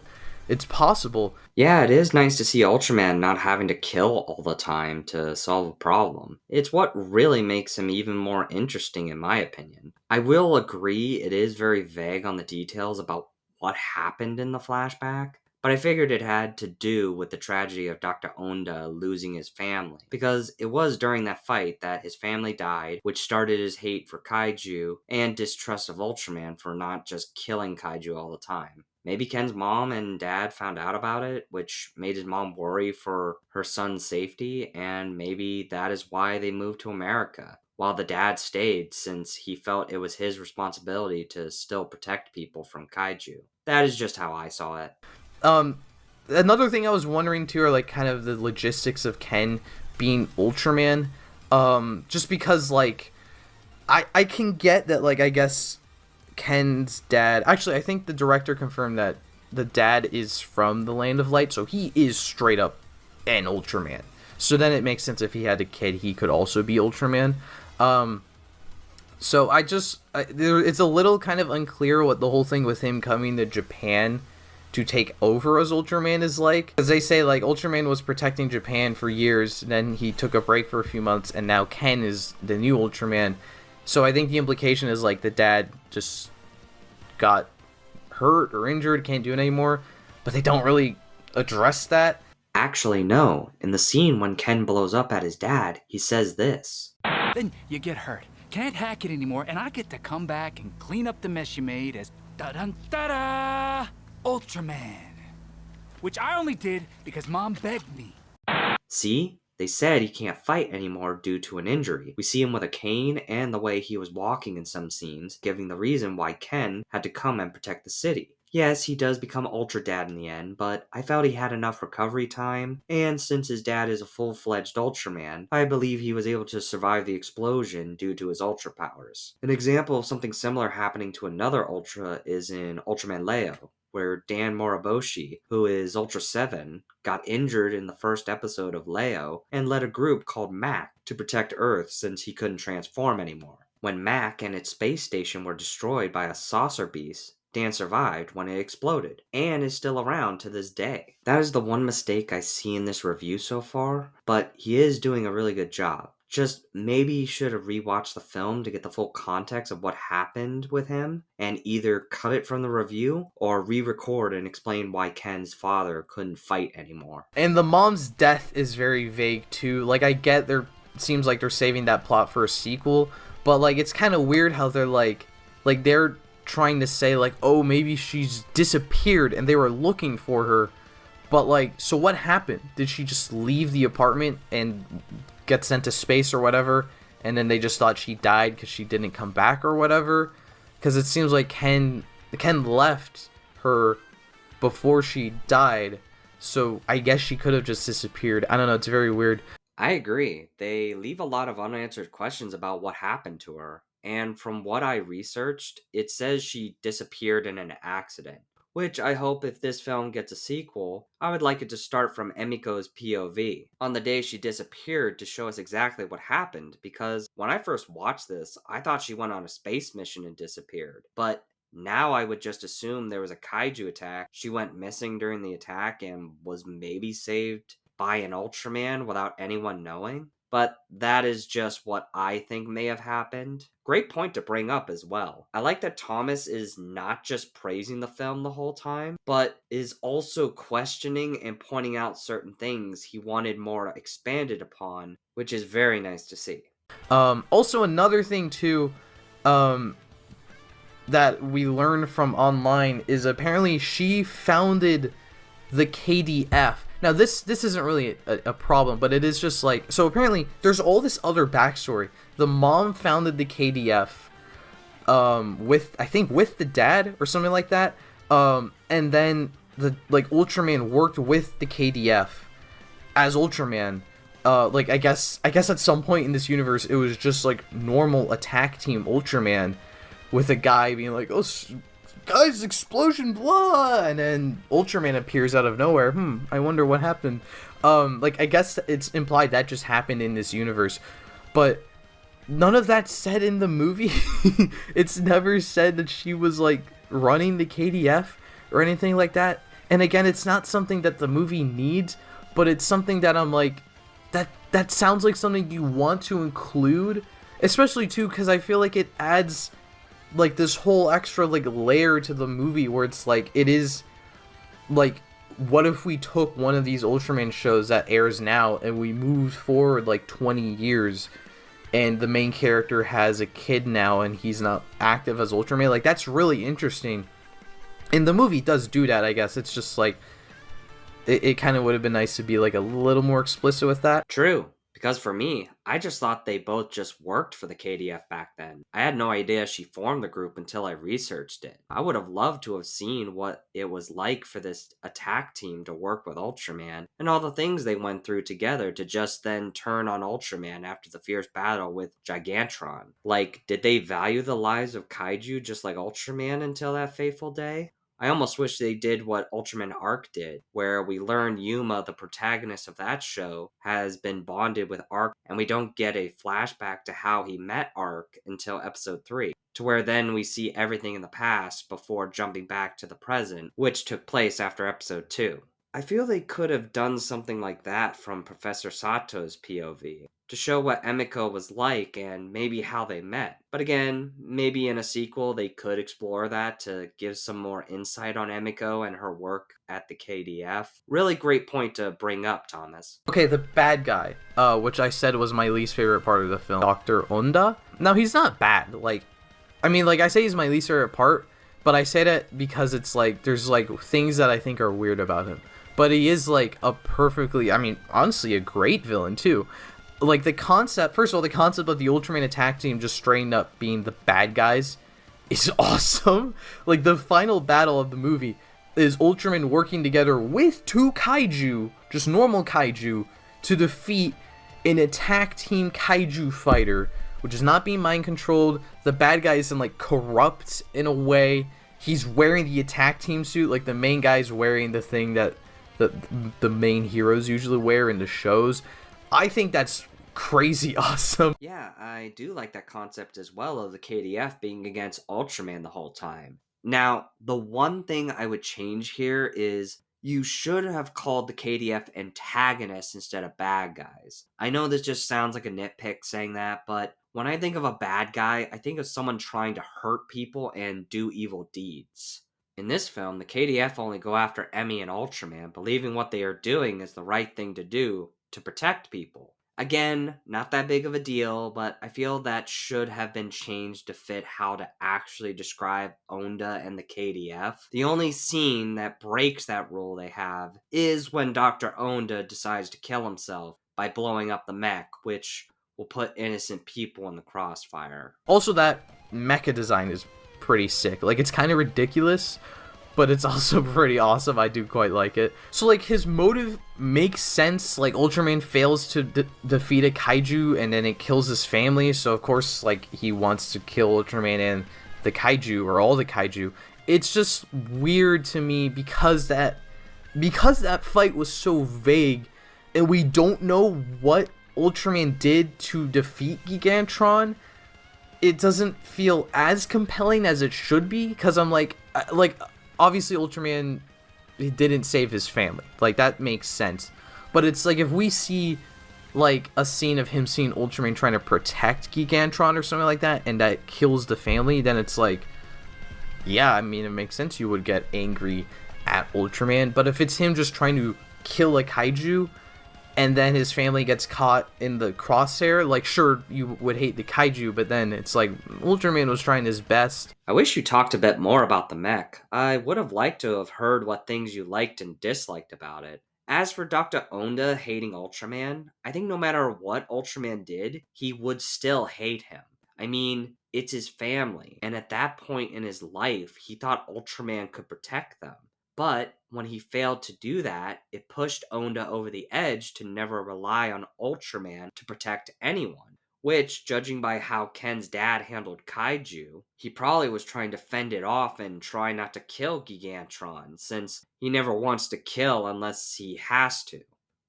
it's possible. Yeah, it is nice to see Ultraman not having to kill all the time to solve a problem. It's what really makes him even more interesting, in my opinion. I will agree it is very vague on the details about what happened in the flashback, but I figured it had to do with the tragedy of Dr. Onda losing his family, because it was during that fight that his family died, which started his hate for kaiju and distrust of Ultraman for not just killing kaiju all the time. Maybe Ken's mom and dad found out about it, which made his mom worry for her son's safety, and maybe that is why they moved to America, while the dad stayed since he felt it was his responsibility to still protect people from kaiju. That is just how I saw it. Another thing I was wondering too are like kind of the logistics of Ken being Ultraman. Just because like I can get that, like, I guess Ken's dad, actually I think the director confirmed that the dad is from the Land of Light, so he is straight up an Ultraman. So then it makes sense if he had a kid, he could also be Ultraman. So it's a little kind of unclear what the whole thing with him coming to Japan to take over as Ultraman is like. Because they say, like, Ultraman was protecting Japan for years, then he took a break for a few months, and now Ken is the new Ultraman. So I think the implication is, like, the dad just got hurt or injured, can't do it anymore. But they don't really address that. Actually, no. In the scene when Ken blows up at his dad, he says this. Then you get hurt. Can't hack it anymore, and I get to come back and clean up the mess you made as da-dun-da-da, Ultraman. Which I only did because Mom begged me. See? They said he can't fight anymore due to an injury. We see him with a cane and the way he was walking in some scenes, giving the reason why Ken had to come and protect the city. Yes, he does become Ultra Dad in the end, but I felt he had enough recovery time, and since his dad is a full-fledged Ultraman, I believe he was able to survive the explosion due to his Ultra powers. An example of something similar happening to another Ultra is in Ultraman Leo, where Dan Moriboshi, who is Ultra 7, got injured in the first episode of Leo and led a group called MAC to protect Earth since he couldn't transform anymore. When MAC and its space station were destroyed by a saucer beast, Dan survived when it exploded, and is still around to this day. That is the one mistake I see in this review so far, but he is doing a really good job. Just maybe you should have rewatched the film to get the full context of what happened with him, and either cut it from the review or re-record and explain why Ken's father couldn't fight anymore. And the mom's death is very vague too. Like, I get seems like they're saving that plot for a sequel, but like it's kind of weird how they're they're trying to say like, oh, maybe she's disappeared and they were looking for her, but like, so what happened? Did she just leave the apartment and get sent to space or whatever, and then they just thought she died because she didn't come back or whatever? Because it seems like Ken left her before she died, so I guess she could have just disappeared. I don't know, it's very weird. I agree. They leave a lot of unanswered questions about what happened to her. And from what I researched, it says she disappeared in an accident. Which I hope if this film gets a sequel, I would like it to start from Emiko's POV, on the day she disappeared to show us exactly what happened, because when I first watched this, I thought she went on a space mission and disappeared. But now I would just assume there was a kaiju attack, she went missing during the attack and was maybe saved by an Ultraman without anyone knowing. But that is just what I think may have happened. Great point to bring up as well. I like that Thomas is not just praising the film the whole time, but is also questioning and pointing out certain things he wanted more expanded upon, which is very nice to see. Also another thing too, that we learned from online is apparently she founded the KDF. Now this isn't really a problem, but it is just like, so apparently there's all this other backstory. The mom founded the KDF with the dad or something like that. And then the Ultraman worked with the KDF as Ultraman. I guess at some point in this universe it was just like normal attack team Ultraman with a guy being like, oh, guys, explosion, blah, and then Ultraman appears out of nowhere. I wonder what happened. I guess it's implied that just happened in this universe, but none of that's said in the movie. It's never said that she was like running the KDF or anything like that. And again, it's not something that the movie needs, but it's something that I'm like, that sounds like something you want to include, especially too because I feel like it adds like this whole extra like layer to the movie where it's like, it is like, what if we took one of these Ultraman shows that airs now and we moved forward like 20 years and the main character has a kid now and he's not active as Ultraman? Like, that's really interesting. And the movie does do that, I guess. It's just like, it kind of would have been nice to be like a little more explicit with that. True. Because for me, I just thought they both just worked for the KDF back then. I had no idea she formed the group until I researched it. I would have loved to have seen what it was like for this attack team to work with Ultraman, and all the things they went through together to just then turn on Ultraman after the fierce battle with Gigantron. Like, did they value the lives of kaiju just like Ultraman until that fateful day? I almost wish they did what Ultraman Arc did, where we learn Yuma, the protagonist of that show, has been bonded with Arc, and we don't get a flashback to how he met Arc until episode 3, to where then we see everything in the past before jumping back to the present, which took place after episode 2. I feel they could have done something like that from Professor Sato's POV to show what Emiko was like and maybe how they met. But again, maybe in a sequel they could explore that to give some more insight on Emiko and her work at the KDF. Really great point to bring up, Thomas. Okay, the bad guy, which I said was my least favorite part of the film, Dr. Onda. Now, he's not bad. I say he's my least favorite part, but I say that because it's like, there's like things that I think are weird about him. But he is like a perfectly, honestly, a great villain too. Like the concept, first of all, the concept of the Ultraman attack team just straight up being the bad guys is awesome. Like the final battle of the movie is Ultraman working together with two kaiju, just normal kaiju, to defeat an attack team kaiju fighter, which is not being mind controlled. The bad guy isn't like corrupt in a way. He's wearing the attack team suit, like the main guy's wearing the thing that the main heroes usually wear in the shows. I think that's crazy awesome. Yeah, I do like that concept as well of the KDF being against Ultraman the whole time. Now, the one thing I would change here is you should have called the KDF antagonists instead of bad guys. I know this just sounds like a nitpick saying that, but when I think of a bad guy, I think of someone trying to hurt people and do evil deeds. In this film, the KDF only go after Emmy and Ultraman, believing what they are doing is the right thing to do to protect people. Again, not that big of a deal, but I feel that should have been changed to fit how to actually describe Onda and the KDF. The only scene that breaks that rule they have is when Dr. Onda decides to kill himself by blowing up the mech, which will put innocent people in the crossfire. Also, that mecha design is pretty sick. Like, it's kind of ridiculous, but it's also pretty awesome. I do quite like it. So, like, his motive makes sense. Like, Ultraman fails to defeat a kaiju, and then it kills his family. So, of course, like, he wants to kill Ultraman and the kaiju, or all the kaiju. It's just weird to me because that fight was so vague, and we don't know what Ultraman did to defeat Gigantron. It doesn't feel as compelling as it should be, because I'm like obviously Ultraman, he didn't save his family, like that makes sense, but it's like if we see like a scene of him seeing Ultraman trying to protect Gigantron or something like that, and that kills the family, then it's like, yeah, I mean, it makes sense you would get angry at Ultraman. But if it's him just trying to kill a kaiju and then his family gets caught in the crosshair, like, sure, you would hate the kaiju, but then it's like, Ultraman was trying his best. I wish you talked a bit more about the mech. I would have liked to have heard what things you liked and disliked about it. As for Dr. Onda hating Ultraman, I think no matter what Ultraman did, he would still hate him. I mean, it's his family, and at that point in his life, he thought Ultraman could protect them. But when he failed to do that, it pushed Onda over the edge to never rely on Ultraman to protect anyone. Which, judging by how Ken's dad handled kaiju, he probably was trying to fend it off and try not to kill Gigantron, since he never wants to kill unless he has to.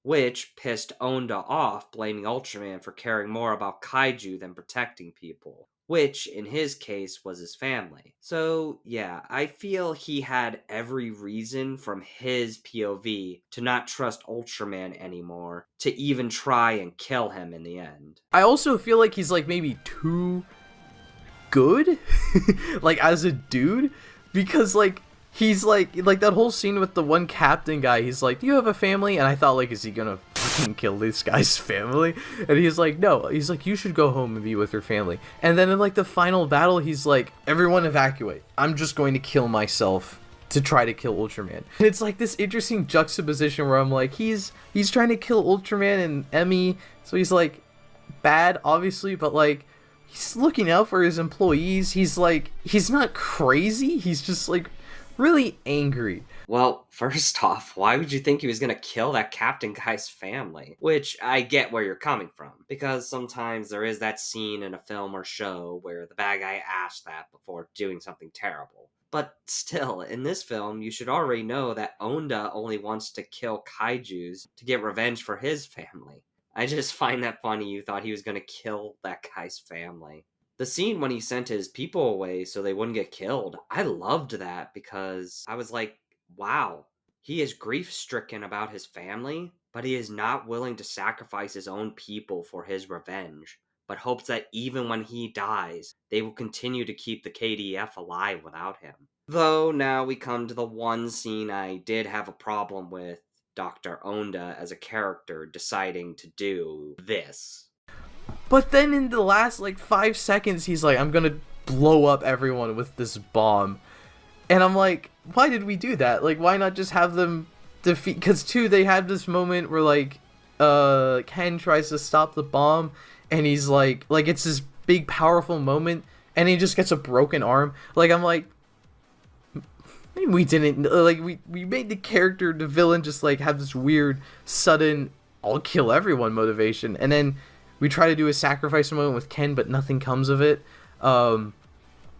Which pissed Onda off, blaming Ultraman for caring more about kaiju than protecting people, which in his case was his family. So yeah, I feel he had every reason from his POV to not trust Ultraman anymore, to even try and kill him in the end. I also feel like he's like maybe too good like as a dude, because like he's like that whole scene with the one captain guy, he's like, do you have a family? And I thought, like, is he gonna fucking kill this guy's family? And he's like, no. He's like, you should go home and be with your family. And then in like the final battle, he's like, everyone evacuate, I'm just going to kill myself to try to kill Ultraman. And it's like this interesting juxtaposition where I'm like, he's trying to kill Ultraman and Emmy, so he's like bad obviously, but like he's looking out for his employees. He's like, he's not crazy, he's just like really angry. Well, first off, why would you think he was gonna kill that captain guy's family? Which, I get where you're coming from, because sometimes there is that scene in a film or show where the bad guy asks that before doing something terrible. But still, in this film, you should already know that Onda only wants to kill kaijus to get revenge for his family. I just find that funny you thought he was gonna kill that guy's family. The scene when he sent his people away so they wouldn't get killed, I loved that because I was like, wow, He is grief-stricken about his family, but he is not willing to sacrifice his own people for his revenge, but hopes that even when he dies, they will continue to keep the KDF alive without him. Though now we come to the one scene I did have a problem with Dr. Onda as a character deciding to do this. But then in the last like 5 seconds, he's like, I'm gonna blow up everyone with this bomb. And I'm like, why did we do that? Like, why not just have them defeat? Because too, they had this moment where like, Ken tries to stop the bomb, and he's like it's this big powerful moment, and he just gets a broken arm. Like, I'm like, maybe we didn't, like, we made the character, the villain, just like have this weird sudden I'll kill everyone motivation, and then we try to do a sacrifice moment with Ken, but nothing comes of it.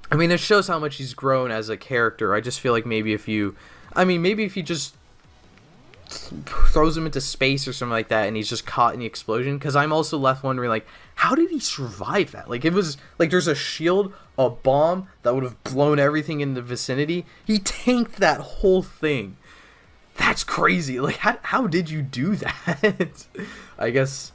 I mean, it shows how much he's grown as a character. I just feel like maybe if you just throws him into space or something like that, and he's just caught in the explosion. Because I'm also left wondering, like, how did he survive that? Like, it was like there's a shield, a bomb that would have blown everything in the vicinity. He tanked that whole thing. That's crazy. Like, how did you do that? I guess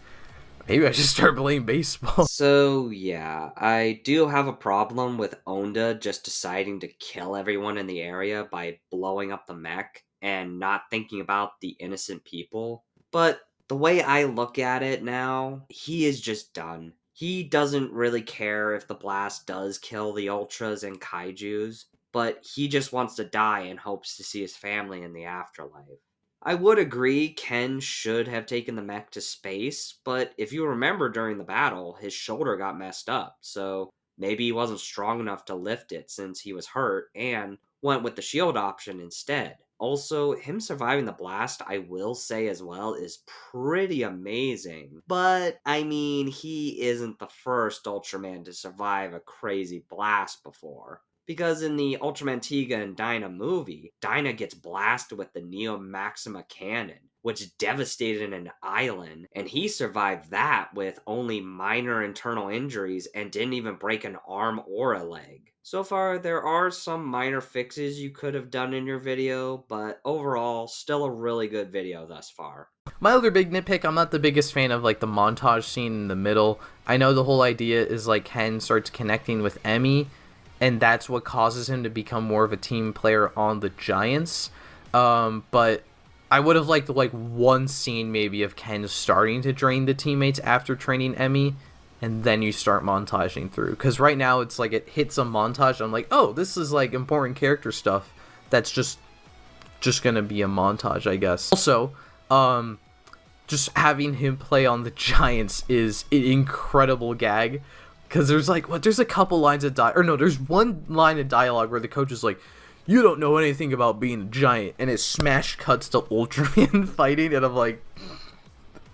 maybe I should start playing baseball. So, yeah, I do have a problem with Onda just deciding to kill everyone in the area by blowing up the mech and not thinking about the innocent people. But the way I look at it now, he is just done. He doesn't really care if the blast does kill the Ultras and Kaijus, but he just wants to die and hopes to see his family in the afterlife. I would agree Ken should have taken the mech to space, but if you remember during the battle, his shoulder got messed up, so maybe he wasn't strong enough to lift it since he was hurt and went with the shield option instead. Also, him surviving the blast, I will say as well, is pretty amazing. But, I mean, he isn't the first Ultraman to survive a crazy blast before. Because in the Ultraman Tiga and Dyna movie, Dyna gets blasted with the Neo Maxima cannon, which devastated an island, and he survived that with only minor internal injuries and didn't even break an arm or a leg. So far, there are some minor fixes you could have done in your video, but overall, still a really good video thus far. My other big nitpick, I'm not the biggest fan of like the montage scene in the middle. I know the whole idea is like Ken starts connecting with Emmy, and that's what causes him to become more of a team player on the Giants. But I would have liked like one scene maybe of Ken starting to drain the teammates after training Emmy, and then you start montaging through. Because right now it's like it hits a montage. I'm like, oh, this is like important character stuff. That's just gonna be a montage, I guess. Also, just having him play on the Giants is an incredible gag. Because there's a couple lines of there's one line of dialogue where the coach is like, you don't know anything about being a giant, and it smash cuts to Ultraman fighting, and I'm like,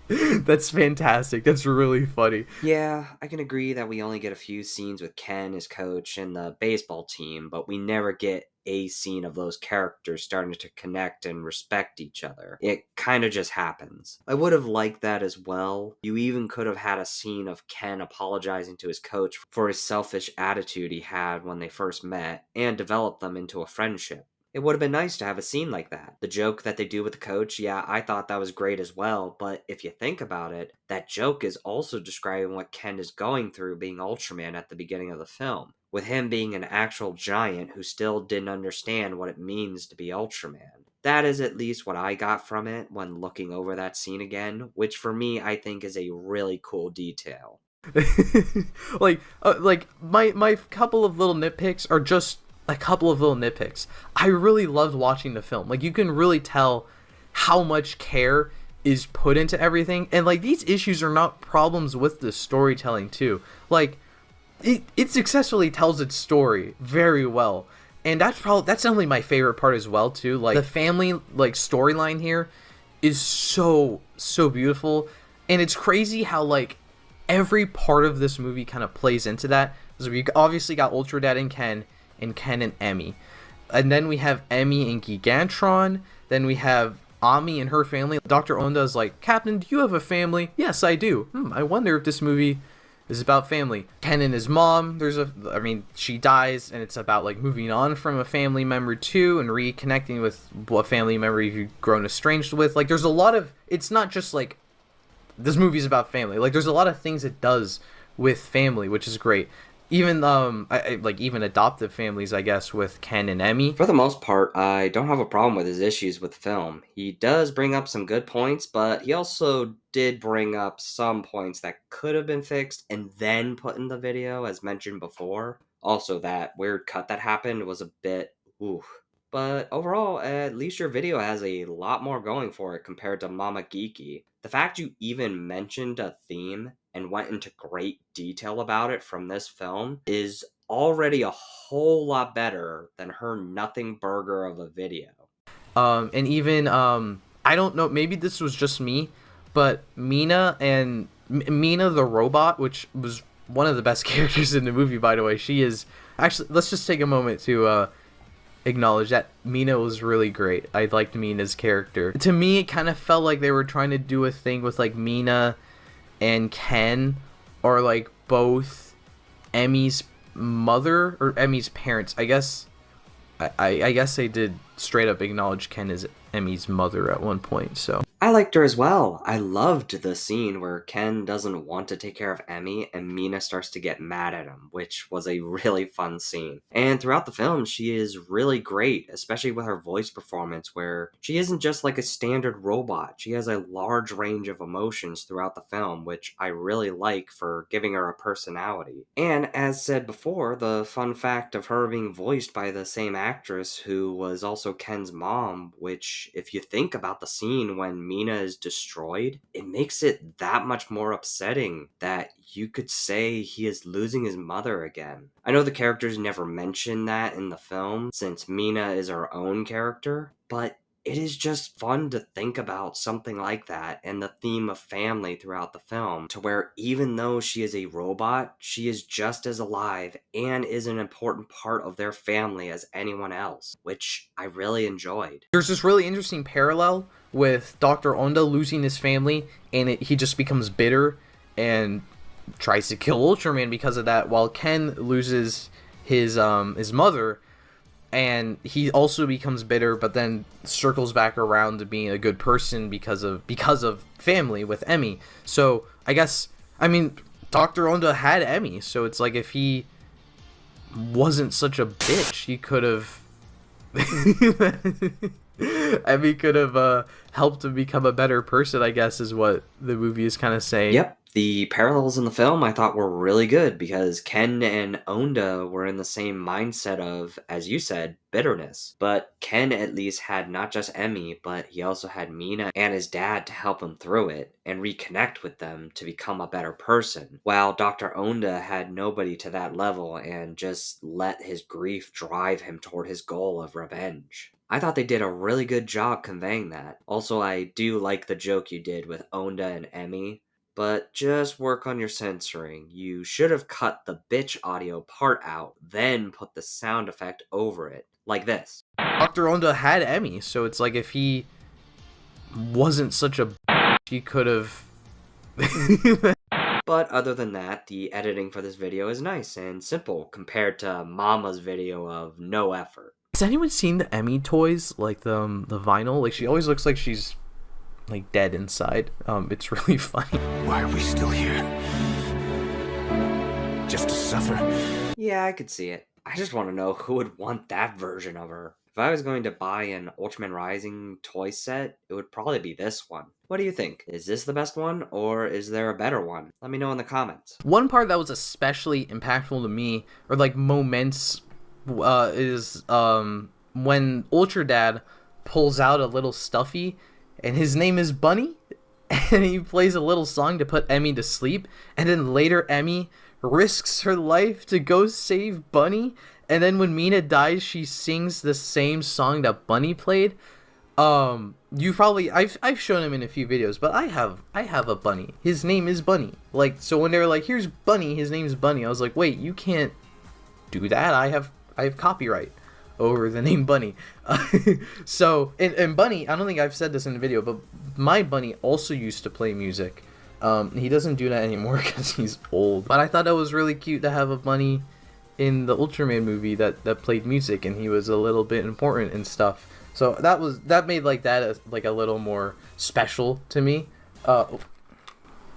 that's fantastic. That's really funny. Yeah, I can agree that we only get a few scenes with Ken as coach and the baseball team, but we never get a scene of those characters starting to connect and respect each other. It kind of just happens. I would have liked that as well. You even could have had a scene of Ken apologizing to his coach for his selfish attitude he had when they first met and develop them into a friendship. It would have been nice to have a scene like that. The joke that they do with the coach, yeah, I thought that was great as well, but if you think about it, that joke is also describing what Ken is going through being Ultraman at the beginning of the film, with him being an actual giant who still didn't understand what it means to be Ultraman. That is at least what I got from it when looking over that scene again, which for me I think is a really cool detail. like my couple of little nitpicks are just a couple of little nitpicks. I really loved watching the film. Like, you can really tell how much care is put into everything, and like these issues are not problems with the storytelling too. Like, it successfully tells its story very well, and that's definitely my favorite part as well too. Like, the family like storyline here is so beautiful, and it's crazy how like every part of this movie kind of plays into that. So we obviously got Ultra Dad and Ken and Emmy. And then we have Emmy and Gigantron. Then we have Ami and her family. Dr. Onda is like, Captain, do you have a family? Yes, I do. I wonder if this movie is about family. Ken and his mom, she dies, and it's about like moving on from a family member too, and reconnecting with a family member you've grown estranged with. Like, there's a lot of, it's not just like this movie's about family. Like, there's a lot of things it does with family, which is great. Even even adoptive families, I guess, with Ken and Emmy. For the most part, I don't have a problem with his issues with the film. He does bring up some good points, but he also did bring up some points that could have been fixed and then put in the video, as mentioned before. Also, that weird cut that happened was a bit oof. But overall, at least your video has a lot more going for it compared to Mama Geeky. The fact you even mentioned a theme and went into great detail about it from this film is already a whole lot better than her nothing burger of a video. And even, I don't know, maybe this was just me, but Mina the robot, which was one of the best characters in the movie, by the way, she is, actually, let's just take a moment to, acknowledge that Mina was really great. I liked Mina's character. To me, it kind of felt like they were trying to do a thing with like Mina and Ken, or like both Emmy's mother or Emmy's parents. I guess I guess they did straight up acknowledge Ken as Emmy's mother at one point, so. I liked her as well. I loved the scene where Ken doesn't want to take care of Emmy and Mina starts to get mad at him, which was a really fun scene. And throughout the film, she is really great, especially with her voice performance, where she isn't just like a standard robot. She has a large range of emotions throughout the film, which I really like for giving her a personality. And as said before, the fun fact of her being voiced by the same actress who was also Ken's mom, which if you think about the scene when Mina is destroyed, it makes it that much more upsetting that you could say he is losing his mother again. I know the characters never mention that in the film, since Mina is her own character, but it is just fun to think about something like that and the theme of family throughout the film, to where even though she is a robot, she is just as alive and is an important part of their family as anyone else, which I really enjoyed. There's this really interesting parallel with Dr. Onda losing his family, and he just becomes bitter and tries to kill Ultraman because of that, while Ken loses his mother, and he also becomes bitter, but then circles back around to being a good person because of family with Emmy. So I guess, I mean, Dr. Onda had Emmy, so it's like if he wasn't such a bitch, he could have Emmy could have helped him become a better person, I guess, is what the movie is kind of saying. Yep. The parallels in the film I thought were really good because Ken and Onda were in the same mindset of, as you said, bitterness. But Ken at least had not just Emmy, but he also had Mina and his dad to help him through it and reconnect with them to become a better person. While Dr. Onda had nobody to that level and just let his grief drive him toward his goal of revenge. I thought they did a really good job conveying that. Also, I do like the joke you did with Onda and Emmy. But just work on your censoring. You should have cut the bitch audio part out, then put the sound effect over it. Like this. Dr. Onda had Emmy, so it's like if he wasn't such a bitch, he could have... But other than that, the editing for this video is nice and simple compared to Mama's video of no effort. Has anyone seen the Emmy toys? Like the vinyl? Like, she always looks like she's like dead inside. It's really funny. Why are we still here? Just to suffer? Yeah, I could see it. I just want to know who would want that version of her. If I was going to buy an Ultraman Rising toy set, it would probably be this one. What do you think? Is this the best one, or is there a better one? Let me know in the comments. One part that was especially impactful to me, or like moments, is when Ultra Dad pulls out a little stuffy, and his name is Bunny, and he plays a little song to put Emmy to sleep, and then later Emmy risks her life to go save Bunny, and then when Mina dies, she sings the same song that Bunny played. You probably, I've shown him in a few videos, but I have a bunny. His name is Bunny. Like, so when they were like, here's Bunny, his name's Bunny, I was like, wait, you can't do that. I have copyright over the name Bunny. So, and Bunny, I don't think I've said this in the video, but my Bunny also used to play music He doesn't do that anymore because he's old. But I thought it was really cute to have a bunny in the Ultraman movie that played music, and he was a little bit important and stuff. So that made like that a little more special to me.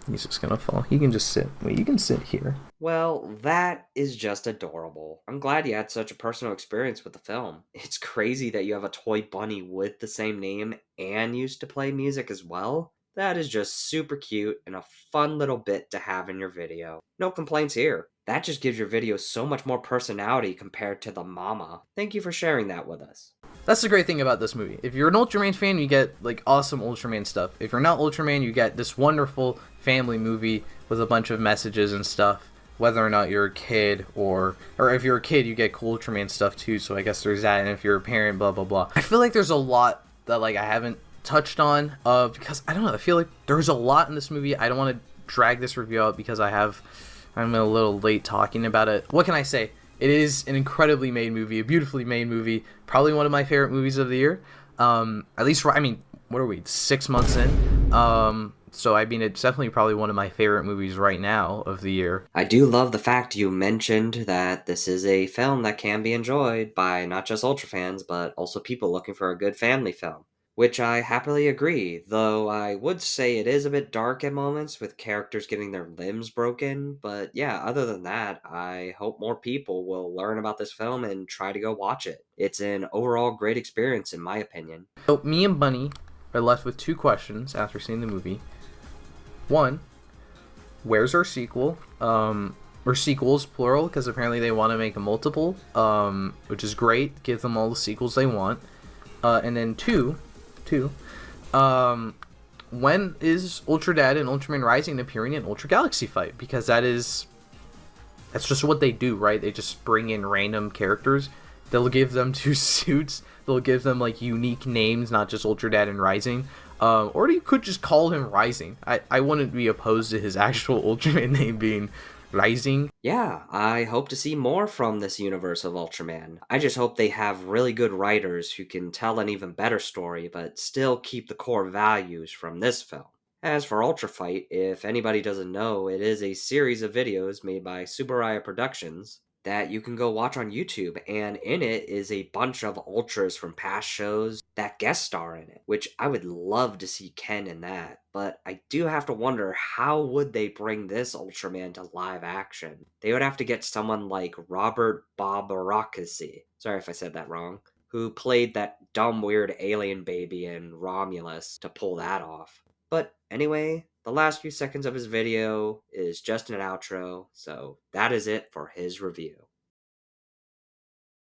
He's just gonna fall. He can just sit. Wait, you can sit here. Well, that is just adorable. I'm glad you had such a personal experience with the film. It's crazy that you have a toy bunny with the same name and used to play music as well. That is just super cute and a fun little bit to have in your video. No complaints here. That just gives your video so much more personality compared to the mama. Thank you for sharing that with us. That's the great thing about this movie. If you're an Ultraman fan, you get like awesome Ultraman stuff. If you're not Ultraman, you get this wonderful family movie with a bunch of messages and stuff. Whether or not you're a kid, or if you're a kid, you get cool Ultraman stuff too. So I guess there's that. And if you're a parent, blah blah blah. I feel like there's a lot that like I haven't touched on because I don't know. I feel like there's a lot in this movie. I don't want to drag this review out because I'm a little late talking about it. What can I say? It is an incredibly made movie, a beautifully made movie, probably one of my favorite movies of the year. At least, I mean, what are we, 6 months in? So, I mean, it's definitely probably one of my favorite movies right now of the year. I do love the fact you mentioned that this is a film that can be enjoyed by not just Ultra fans, but also people looking for a good family film. Which I happily agree, though I would say it is a bit dark at moments with characters getting their limbs broken, but yeah, other than that, I hope more people will learn about this film and try to go watch it. It's an overall great experience in my opinion. So me and Bunny are left with 2 questions after seeing the movie. 1, where's our sequel? Or sequels, plural, because apparently they want to make a multiple, which is great, give them all the sequels they want. And then 2, when is Ultra Dad and Ultraman Rising appearing in Ultra Galaxy Fight? Because that's just what they do, right? They just bring in random characters. They'll give them 2 suits. They'll give them like unique names, not just Ultra Dad and Rising. Or you could just call him Rising. I wouldn't be opposed to his actual Ultraman name being Rising. Yeah, I hope to see more from this universe of Ultraman. I just hope they have really good writers who can tell an even better story, but still keep the core values from this film. As for Ultra Fight, if anybody doesn't know, it is a series of videos made by Subaraya Productions that you can go watch on YouTube, and in it is a bunch of Ultras from past shows that guest star in it, which I would love to see Ken in that, but I do have to wonder how would they bring this Ultraman to live action? They would have to get someone like Robert Barbarakasi, sorry if I said that wrong, who played that dumb weird alien baby in Romulus to pull that off. But anyway, the last few seconds of his video is just an outro, so that is it for his review.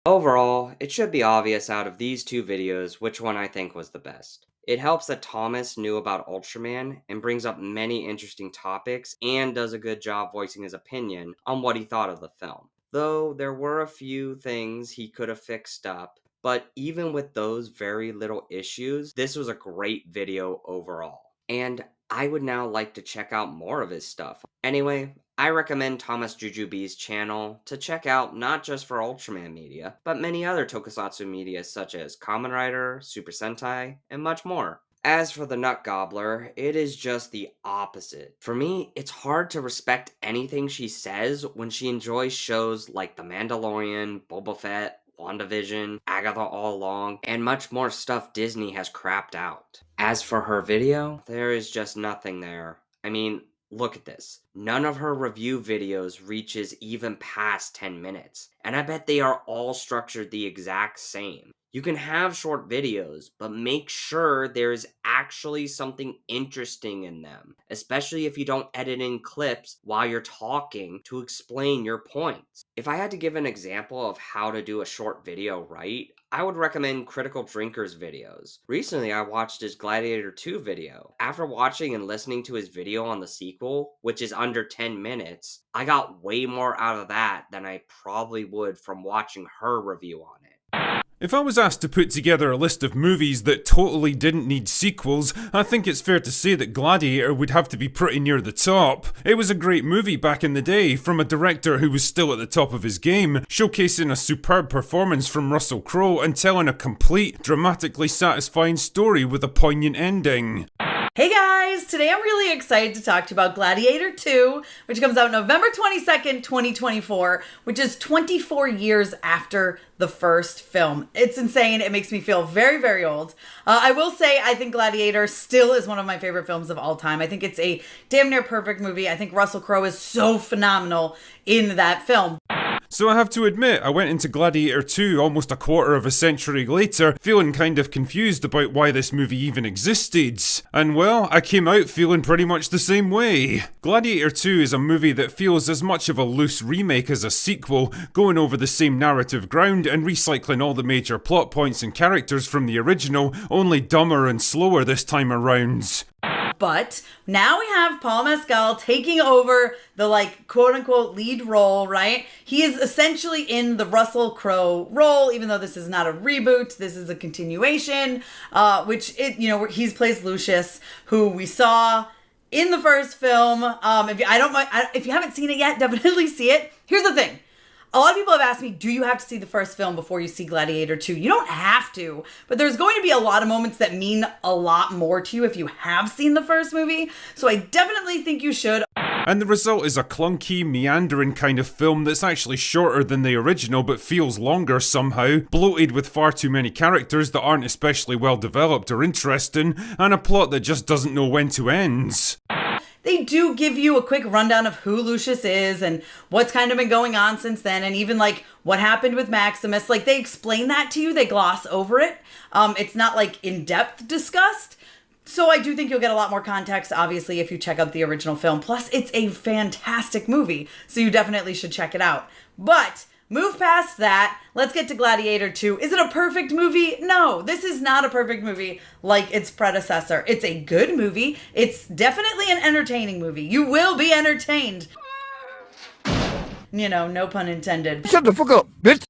Overall, it should be obvious out of these 2 videos which one I think was the best. It helps that Thomas knew about Ultraman and brings up many interesting topics and does a good job voicing his opinion on what he thought of the film. Though there were a few things he could have fixed up, but even with those very little issues, this was a great video overall. And I would now like to check out more of his stuff. Anyway, I recommend Thomas Jujubee's channel to check out not just for Ultraman media, but many other tokusatsu media such as Kamen Rider, Super Sentai, and much more. As for the Nut Gobbler, it is just the opposite. For me, it's hard to respect anything she says when she enjoys shows like The Mandalorian, Boba Fett, WandaVision, Agatha All Along, and much more stuff Disney has crapped out. As for her video, there is just nothing there. I mean, look at this. None of her review videos reaches even past 10 minutes, and I bet they are all structured the exact same. You can have short videos, but make sure there's actually something interesting in them, especially if you don't edit in clips while you're talking to explain your points. If I had to give an example of how to do a short video right, I would recommend Critical Drinkers videos. Recently, I watched his Gladiator 2 video. After watching and listening to his video on the sequel, which is under 10 minutes, I got way more out of that than I probably would from watching her review on it. If I was asked to put together a list of movies that totally didn't need sequels, I think it's fair to say that Gladiator would have to be pretty near the top. It was a great movie back in the day, from a director who was still at the top of his game, showcasing a superb performance from Russell Crowe and telling a complete, dramatically satisfying story with a poignant ending. Hey guys, today I'm really excited to talk to you about Gladiator 2, which comes out November 22nd, 2024, which is 24 years after the first film. It's insane. It makes me feel very, very old. I will say I think Gladiator still is one of my favorite films of all time. I think it's a damn near perfect movie. I think Russell Crowe is so phenomenal in that film. So I have to admit, I went into Gladiator 2 almost a quarter of a century later, feeling kind of confused about why this movie even existed. And well, I came out feeling pretty much the same way. Gladiator 2 is a movie that feels as much of a loose remake as a sequel, going over the same narrative ground and recycling all the major plot points and characters from the original, only dumber and slower this time around. But now we have Paul Mescal taking over the quote-unquote lead role, right? He is essentially in the Russell Crowe role, even though this is not a reboot. This is a continuation, he plays Lucius, who we saw in the first film. If you haven't seen it yet, definitely see it. Here's the thing. A lot of people have asked me, do you have to see the first film before you see Gladiator 2? You don't have to, but there's going to be a lot of moments that mean a lot more to you if you have seen the first movie. So I definitely think you should. And the result is a clunky, meandering kind of film that's actually shorter than the original but feels longer somehow, bloated with far too many characters that aren't especially well developed or interesting, and a plot that just doesn't know when to end. They do give you a quick rundown of who Lucius is and what's kind of been going on since then, and even what happened with Maximus. They explain that to you, they gloss over it. It's not in-depth discussed. So I do think you'll get a lot more context, obviously, if you check out the original film. Plus, it's a fantastic movie, so you definitely should check it out. But move past that. Let's get to Gladiator 2. Is it a perfect movie? No, this is not a perfect movie like its predecessor. It's a good movie. It's definitely an entertaining movie. You will be entertained. No pun intended. Shut the fuck up, bitch!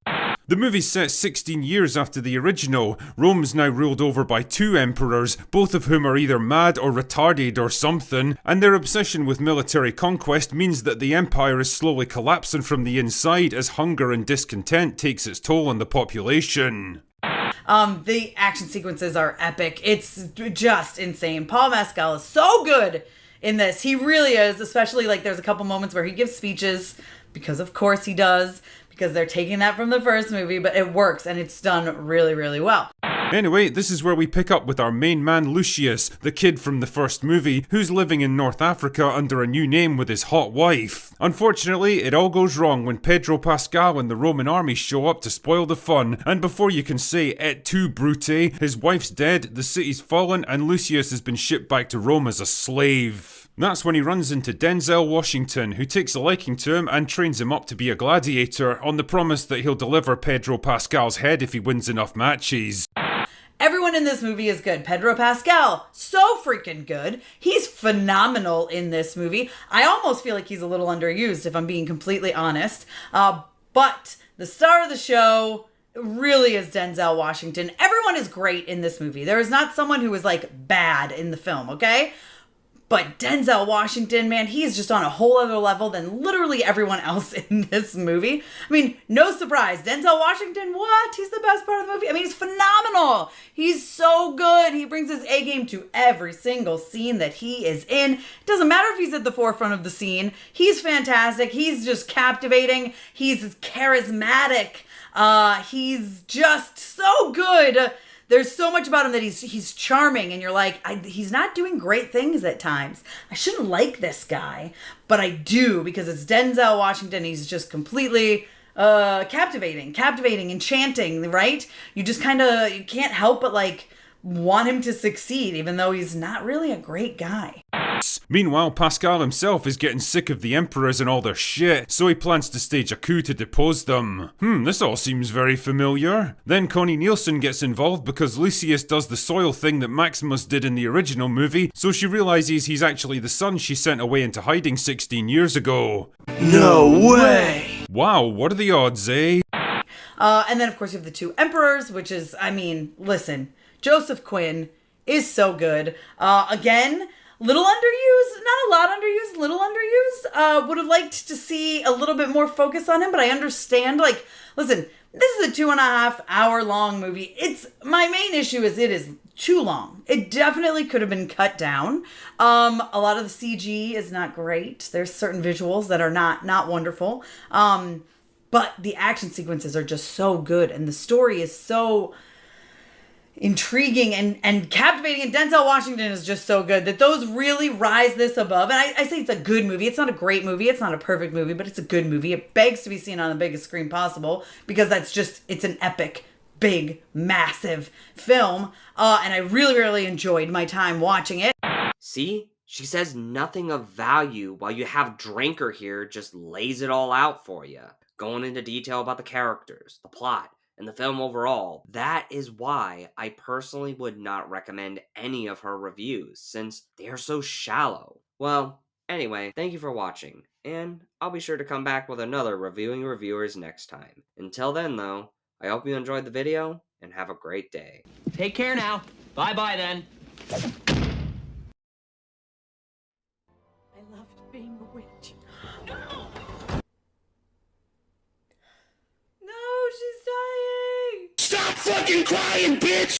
The movie's set 16 years after the original. Rome's now ruled over by two emperors, both of whom are either mad or retarded or something, and their obsession with military conquest means that the empire is slowly collapsing from the inside as hunger and discontent takes its toll on the population. The action sequences are epic. It's just insane. Paul Mescal is so good in this. He really is, especially there's a couple moments where he gives speeches, because of course he does, because they're taking that from the first movie, but it works and it's done really, really well. Anyway, this is where we pick up with our main man Lucius, the kid from the first movie, who's living in North Africa under a new name with his hot wife. Unfortunately, it all goes wrong when Pedro Pascal and the Roman army show up to spoil the fun, and before you can say et tu brute, his wife's dead, the city's fallen, and Lucius has been shipped back to Rome as a slave. That's when he runs into Denzel Washington, who takes a liking to him and trains him up to be a gladiator, on the promise that he'll deliver Pedro Pascal's head if he wins enough matches. Everyone in this movie is good. Pedro Pascal, so freaking good. He's phenomenal in this movie. I almost feel like he's a little underused, if I'm being completely honest. But the star of the show really is Denzel Washington. Everyone is great in this movie. There is not someone who is bad in the film, okay? But Denzel Washington, man, he's just on a whole other level than literally everyone else in this movie. I mean, no surprise. Denzel Washington, what? He's the best part of the movie. I mean, he's phenomenal. He's so good. He brings his A game to every single scene that he is in. It doesn't matter if he's at the forefront of the scene. He's fantastic. He's just captivating. He's charismatic. He's just so good. There's so much about him that he's charming, and you're he's not doing great things at times. I shouldn't like this guy, but I do, because it's Denzel Washington. He's just completely captivating, enchanting, right? You just you can't help but want him to succeed, even though he's not really a great guy. Meanwhile, Pascal himself is getting sick of the emperors and all their shit, so he plans to stage a coup to depose them. This all seems very familiar. Then Connie Nielsen gets involved because Lucius does the soil thing that Maximus did in the original movie, so she realizes he's actually the son she sent away into hiding 16 years ago. No way! Wow, what are the odds, eh? And then, of course, you have the two emperors, which is, listen, Joseph Quinn is so good. Again, little underused, not a lot underused, little underused. Would have liked to see a little bit more focus on him, but I understand. Like, listen, this is a 2.5 hour long movie. It's my main issue is it is too long. It definitely could have been cut down. A lot of the CG is not great. There's certain visuals that are not wonderful. But the action sequences are just so good, and the story is so intriguing and captivating, and Denzel Washington is just so good that those really rise this above. And I say it's a good movie. It's not a great movie. It's not a perfect movie, but it's a good movie. It begs to be seen on the biggest screen possible because it's an epic, big, massive film. And I really, really enjoyed my time watching it. See? She says nothing of value while you have Drinker here just lays it all out for you, going into detail about the characters, the plot, and the film overall. That is why I personally would not recommend any of her reviews, since they are so shallow. Well, anyway, thank you for watching, and I'll be sure to come back with another Reviewing Reviewers next time. Until then, though, I hope you enjoyed the video, and have a great day. Take care now. Bye-bye then. I loved being a witch. No, she's dying. Stop fucking crying, bitch!